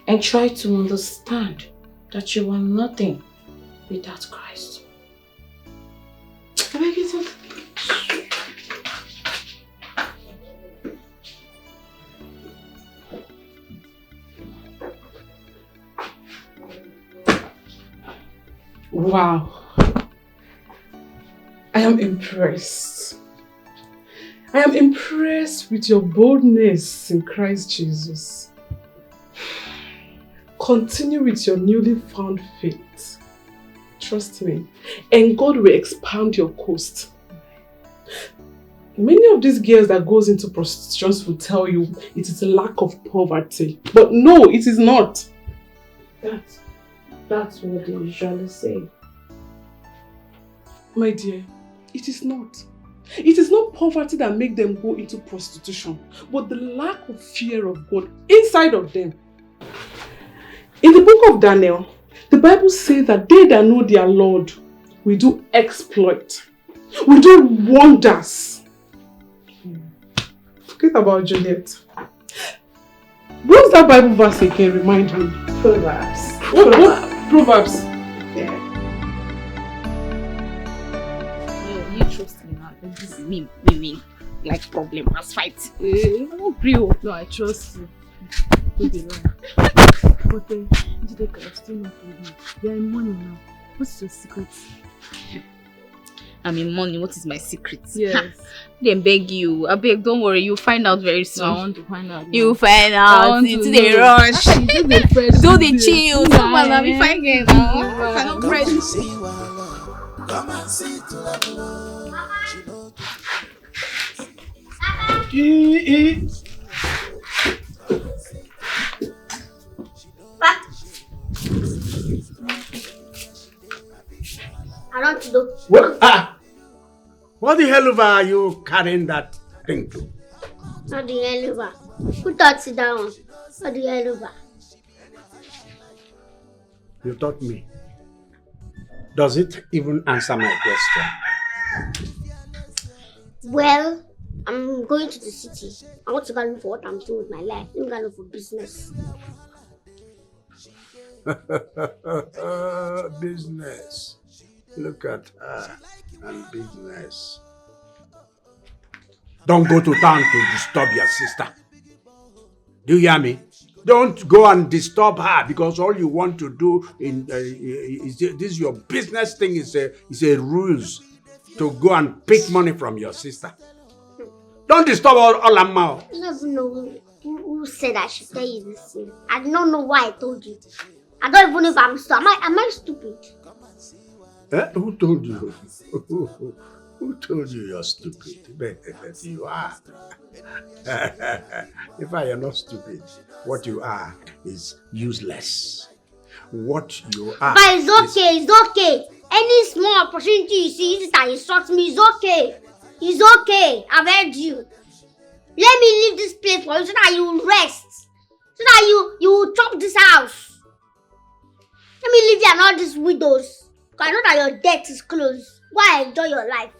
and try to understand that you are nothing without Christ. I beg you to. Wow. I am impressed. I am impressed with your boldness in Christ Jesus. Continue with your newly found faith. Trust me. And God will expand your coast. Many of these girls that goes into prostitution will tell you it is a lack of poverty. But no, it is not. That's what they usually say. My dear, it is not. It is not poverty that makes them go into prostitution, but the lack of fear of God inside of them. In the book of Daniel, the Bible says that they that know their Lord will do exploit, will do wonders. Forget about Juliet. What's that Bible verse again? Remind me. Proverbs. Proverbs. Yeah. You trust me now. This is me. Like problem. Let's fight. No, I trust you. Don't be lying. But then, Jide, still not told me. You're in money now. What's your secret? I'm in money. What is my secret? Yes. Then beg you. I beg, don't worry. You'll find out very soon. I want to find out. You'll find out. It's the rush. Do the chill. Someone will be fine again now. I don't pray. Come and see to love. I don't know. What the hell are you carrying that thing to? Not the hell over. Who taught you that one? Not the hell over. You taught me. Does it even answer my question? Well, I'm going to the city. I want to go look for what I'm doing with my life. I'm going to look for business. Business. Look at her and business. Don't go to town to disturb your sister. Do you hear me? Don't go and disturb her because all you want to do is this your business thing is a ruse to go and pick money from your sister. Don't disturb all her mouth. I don't even know who said I should tell you this thing. I don't know why I told you. I don't even know if I'm stupid. Am I stupid? Who told you? Who told you you're stupid? But you are. In fact, you're not stupid. What you are is useless. What you are. But it's okay, it's okay. Any small opportunity you see that insults me is okay. It's okay. I've heard you. Let me leave this place for you so that you rest. So that you will chop this house. Let me leave you and all these widows. Because I know that your death is close. Go and enjoy your life.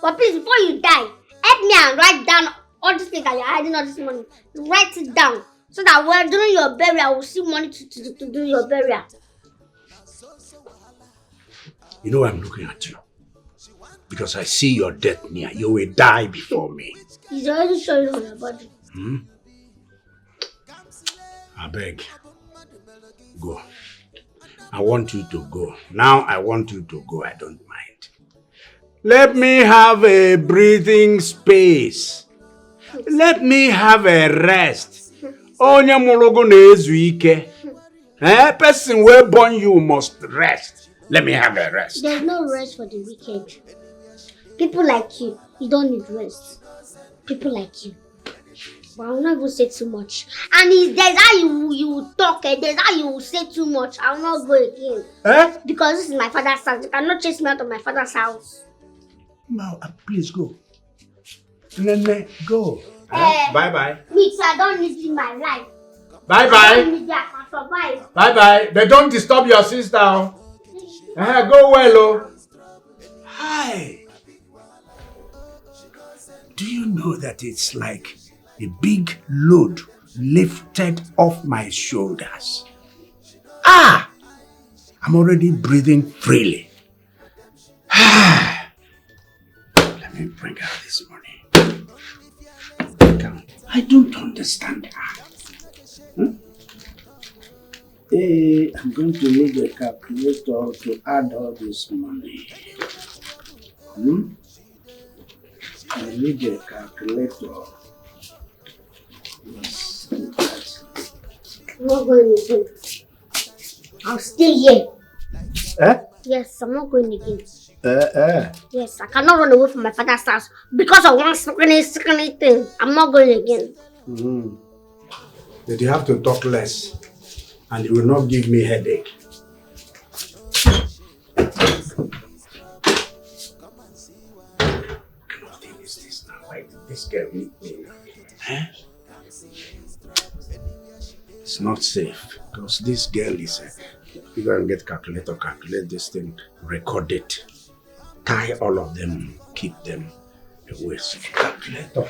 But please, before you die, help me and write down all these things that you're hiding all this money. Write it down. So that when during your burial, we'll see money to do your burial. You know I'm looking at you. Because I see your death near. You will die before me. He's already showing on your body. I beg. Go. I want you to go. Now I want you to go. I don't mind. Let me have a breathing space. Let me have a rest. Onya mologo nezu ike. Person where born you must rest. Let me have a rest. There's no rest for the wicked. People like you don't need rest. People like you. But I will not even say too much. And there's how you talk, there's how you say too much. I will not go again. Because this is my father's house. You cannot chase me out of my father's house. No, please go. Nene, go. Bye-bye. Me too, I don't need you in my life. Bye-bye. I don't need you, I can survive. Bye-bye. But don't disturb your sister. Go well, oh. Hi. Do you know that it's like a big load lifted off my shoulders? I'm already breathing freely. Let me bring out this money. I don't understand her. I'm going to need a calculator to add all this money. I need a calculator. Yes. I'm not going again. I'll stay here. Yes, I'm not going again. Yes, I cannot run away from my father's house because of one second thing. I'm not going again. But you have to talk less, and it will not give me headache. This girl meet me. It's not safe because this girl is you go and get calculator, calculate this thing, record it, tie all of them, keep them away. Calculator.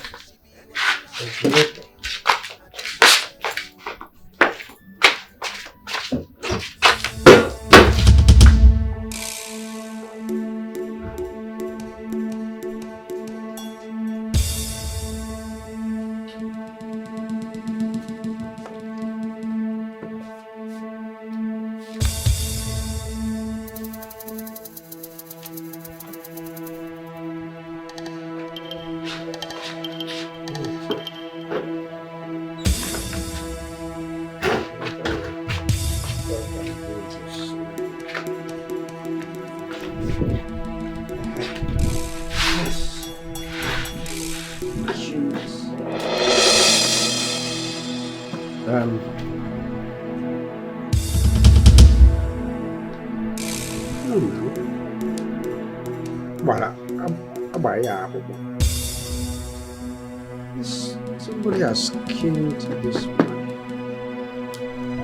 Somebody has skinned this one.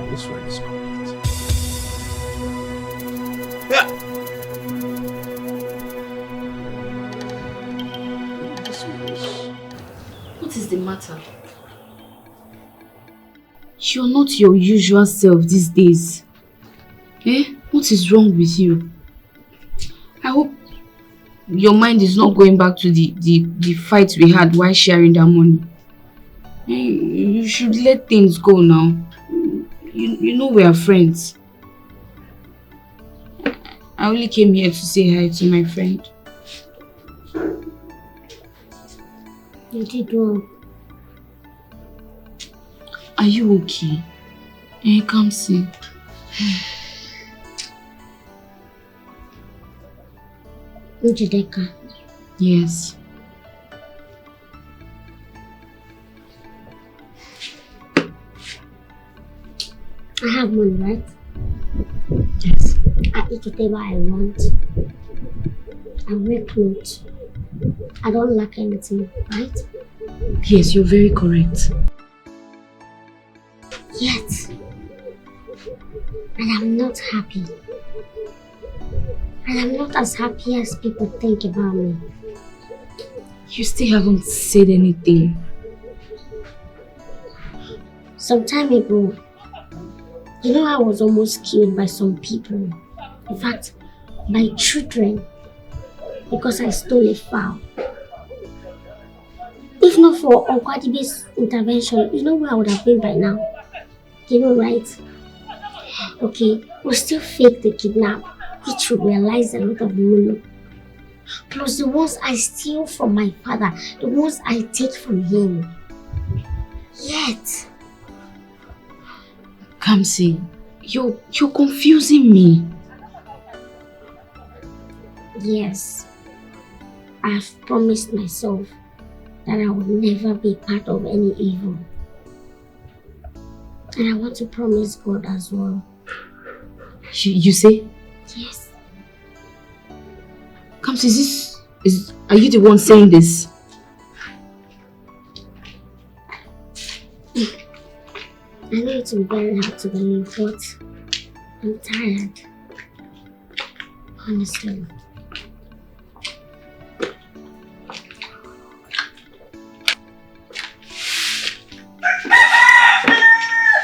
This one is complete. Yeah. What is the matter? You're not your usual self these days. What is wrong with you? I hope your mind is not going back to the fight we had while sharing that money. You should let things go now. You know we are friends. I only came here to say hi to my friend. You did wrong. Are you okay? Kamsi. Njideka, Yes. I have money, right? Yes. I eat whatever I want. I wear clothes. I don't lack anything, right? Yes, you're very correct. Yet, I am not happy. I am not as happy as people think about me. You still haven't said anything. Some time ago, you know, I was almost killed by some people. In fact, by children, because I stole a fowl. If not for Uncle Adibe's intervention, you know where I would have been by now. You know, right? Okay, we still fake the kidnap, which will realize a lot of money. Plus the ones I steal from my father, the ones I take from him. Yet, Kamsi, you're confusing me. Yes, I've promised myself that I would never be part of any evil. And I want to promise God as well. You say? Yes. Kamsi, are you the one saying this? I know it's very hard to believe, but I'm tired. Honestly.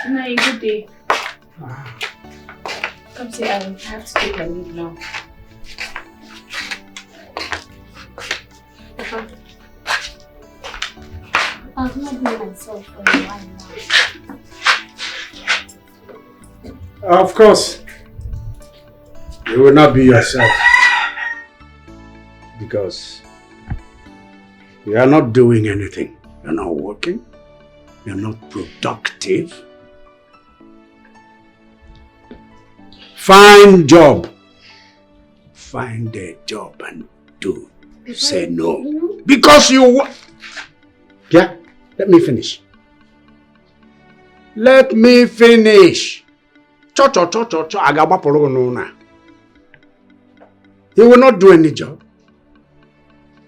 Nay, good day. Come say I have to take a leave now. I've not been myself for a while now. Of course, you will not be yourself because you are not doing anything. You're not working. You're not productive. Find job. Find a job and do. Say no. Because you... Yeah, let me finish. Let me finish. You will not do any job.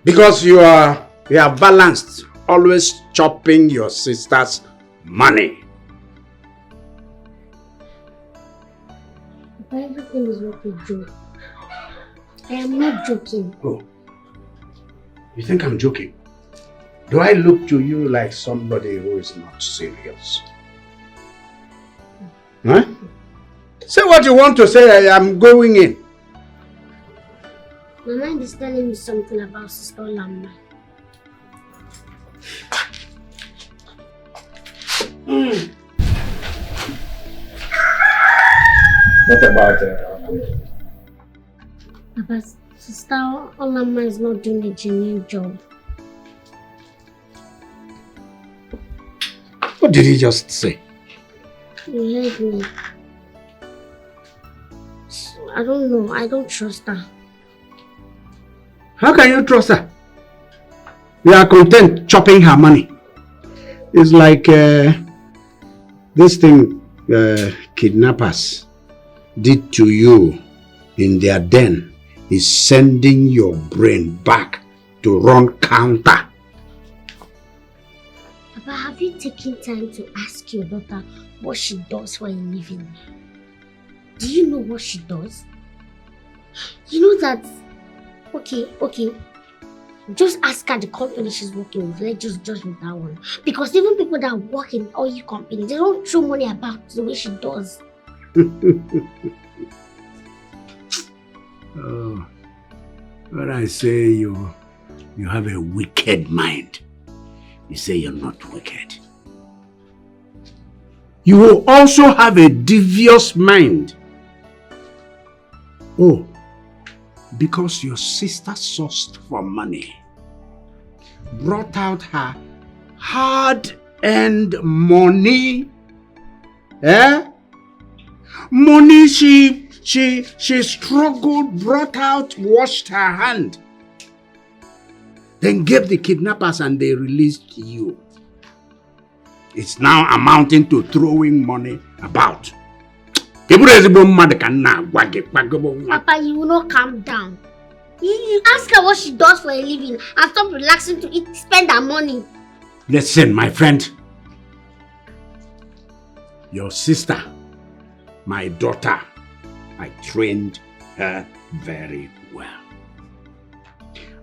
Because you are balanced. Always chopping your sister's money. But everything is not a joke. I am not joking. Oh. You think I'm joking? Do I look to you like somebody who is not serious? Huh? Say what you want to say. I am going in. My mind is telling me something about Sister Olamma. What about Papa, Sister Olamma is not doing a genuine job. What did he just say? You heard me. I don't know. I don't trust her. How can you trust her? You are content chopping her money. It's like this thing kidnappers did to you in their den is sending your brain back to run counter. Papa, have you taken time to ask your daughter what she does for a living? Do you know what she does? You know that... Okay. Just ask her the company she's working with. Let's just judge with that one. Because even people that work in oil companies, they don't throw money about the way she does. Oh, when I say you have a wicked mind, you say you're not wicked. You will also have a devious mind. Oh, because your sister sourced for money, brought out her hard-earned money, money she, She struggled, brought out, washed her hand. then gave the kidnappers and they released you. It's now amounting to throwing money about. Papa, you will not calm down. You ask her what she does for a living and stop relaxing to eat, spend her money. Listen, my friend. Your sister, my daughter, I trained her very well.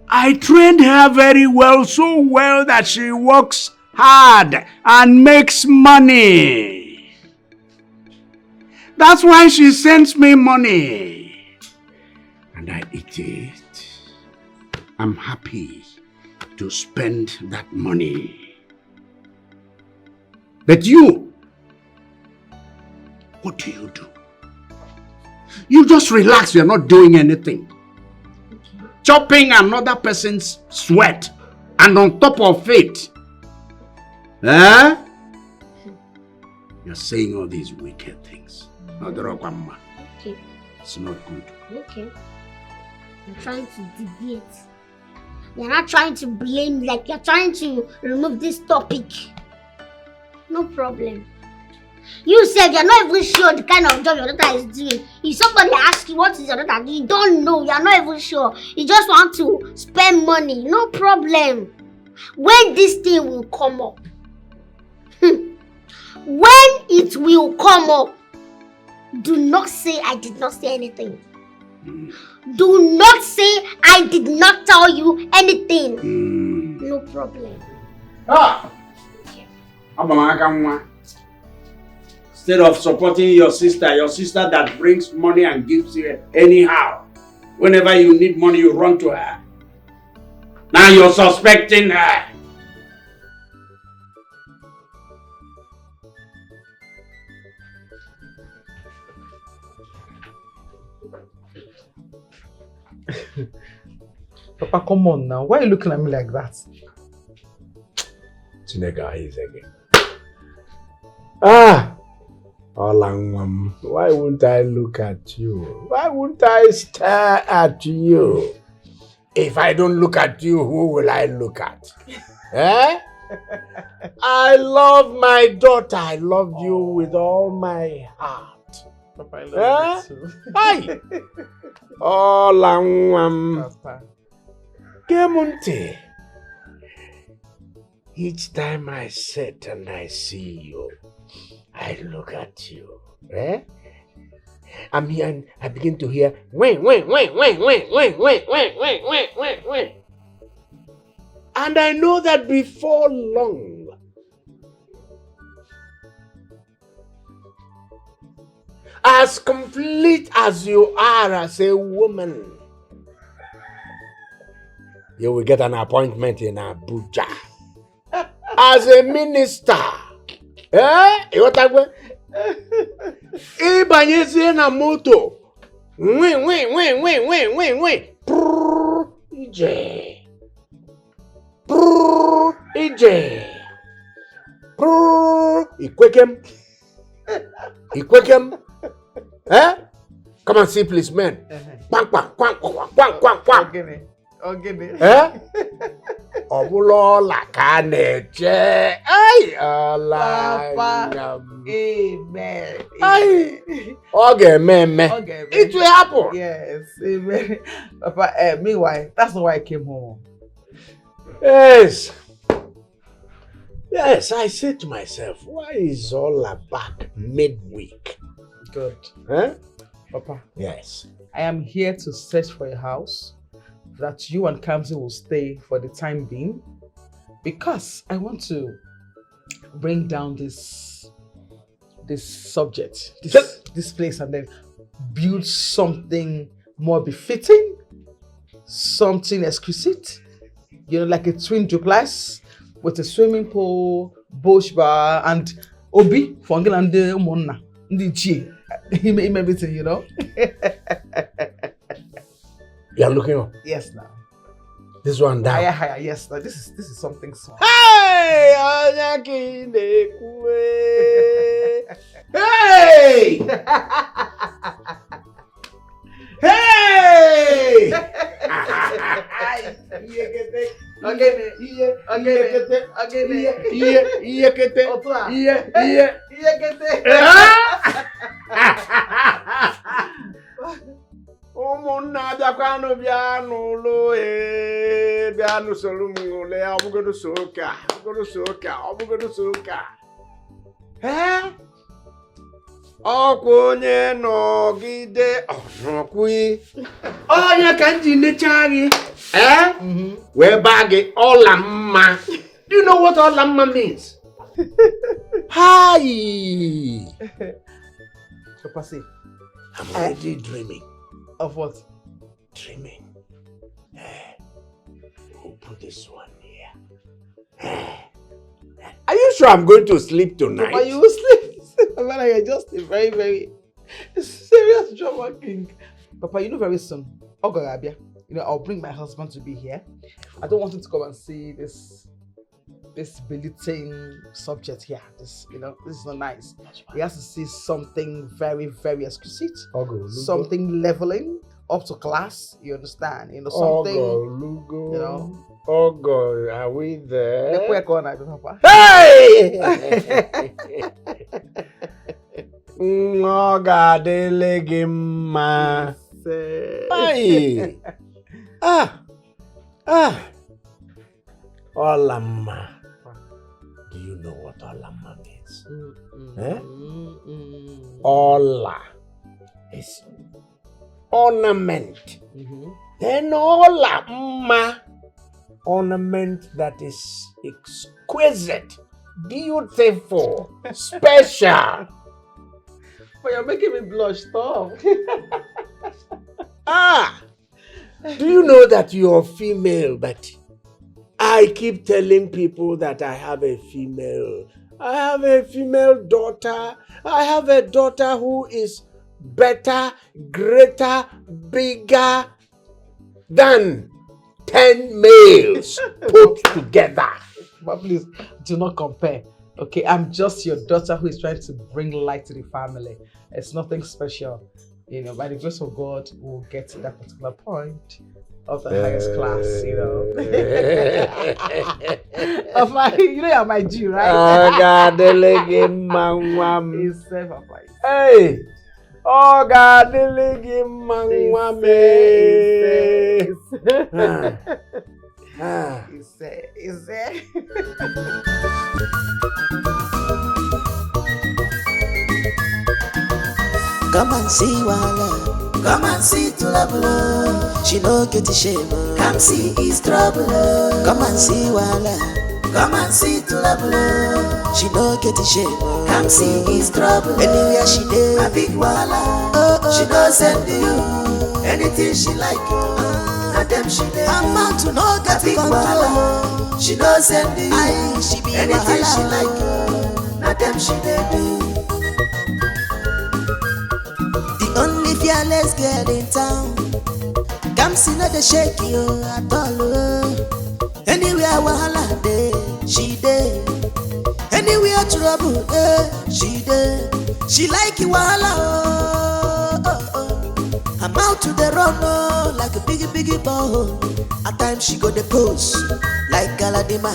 I trained her very well, so well that she works hard and makes money. That's why she sends me money. And I eat it. I'm happy to spend that money. But you, what do? You just relax, you're not doing anything. Chopping another person's sweat, and on top of it, you're saying all these wicked things. Okay. It's not good. Okay. You're trying to deviate. You're not trying to blame, like you're trying to remove this topic. No problem. You said you're not even sure the kind of job your daughter is doing. If somebody asks you what is your daughter doing, you don't know. You're not even sure. You just want to spend money. No problem. When this thing will come up, when it will come up, do not say I did not say anything. Do not say I did not tell you anything. No problem. Instead of supporting your sister that brings money and gives you anyhow. Whenever you need money, you run to her. Now you're suspecting her. Papa, come on now. Why are you looking at me like that? Chinega is again. Ah! Olangwam, why won't I look at you? Why won't I stare at you? If I don't look at you, who will I look at? Eh? I love my daughter. I love you with all my heart. Papa, I love you too. Hi! Olangwam. Papa. Kemunte. Each time I sit and I see you, I look at you. Eh? I'm here and I begin to hear wait. And I know that before long, as complete as you are as a woman, you will get an appointment in Abuja as a minister. Eh? Ibanyezie na moto. Ije. Ikwekem. Eh? Come and see policemen. Quang. Okay. Eh? Obulola kaneche. Ay, Allah. Papa. Amen. Ay. Okay, meme. Okay, it will happen. Yes, amen. Papa, meanwhile, that's not why I came home. Yes, I said to myself, why is Ola back midweek? Good. Huh? Papa. Yes. I am here to search for a house that you and Kamsi will stay for the time being, because I want to bring down this subject, this place, and then build something more befitting, something exquisite, like a twin duplex with a swimming pool, bush bar, and Obi for Ngilande Mona, Ndi everything, You are looking up? Yes, now. This one down? Higher. Yes, now. This is something small. Hey! Hey! Hey! Again, ụmụnna abịakwanụ bịa n'ụlọ bịa n'usoro m ụlọ ya ọbụgodo so ụka ọkwa onye nọgide ọnọkwughị onye ka m ji nechaa gị wee baa gị ọla mma. Do you know what ọla mma means? Hi! Papa say, I'm already dreaming. Of what? Dreaming. We'll put this one here. Are you sure I'm going to sleep tonight? Papa, you will sleep. Papa, you're just a very, very serious drama king. Papa, you know very soon, Ogorabia, I'll bring my husband to be here. I don't want him to come and see this belittling subject here. This is not nice. He has to see something very, very exquisite. Something leveling up to class. You understand? Something. Ogo, are we there? Hey! Ogadele gimma. Hey! Olamma. Do you know what Olamma means? Ola is ornament. Then Olamma, ornament that is exquisite, beautiful, special. But you're making me blush, stop. Do you know that you're female, but I keep telling people that I have a female daughter. I have a daughter who is better, greater, bigger than 10 males put together. But please, do not compare. Okay, I'm just your daughter who is trying to bring light to the family. It's nothing special. By the grace of God, we'll get to that particular point of the highest class, Of my, you're my Jew, right? Oh, God, hey! Oh, God, Come and see Wala, come and see trouble. She no get shame. Kamsi is trouble. Come and see Wala, come and see trouble. She no get shame. Kamsi is trouble. Anywhere she dey, a big Wala. She no send you anything she like. Not them she dey. I'm about to know that big Wala. She no send you anything she like. Not them she dey. Only fearless girl in town. Kamsi no dey shake you at all. Anywhere wahala dey, she dey. Anywhere trouble dey, she dey. She like you wahala. I'm out to the run like a biggie ball. At times she go the pose like Galadima.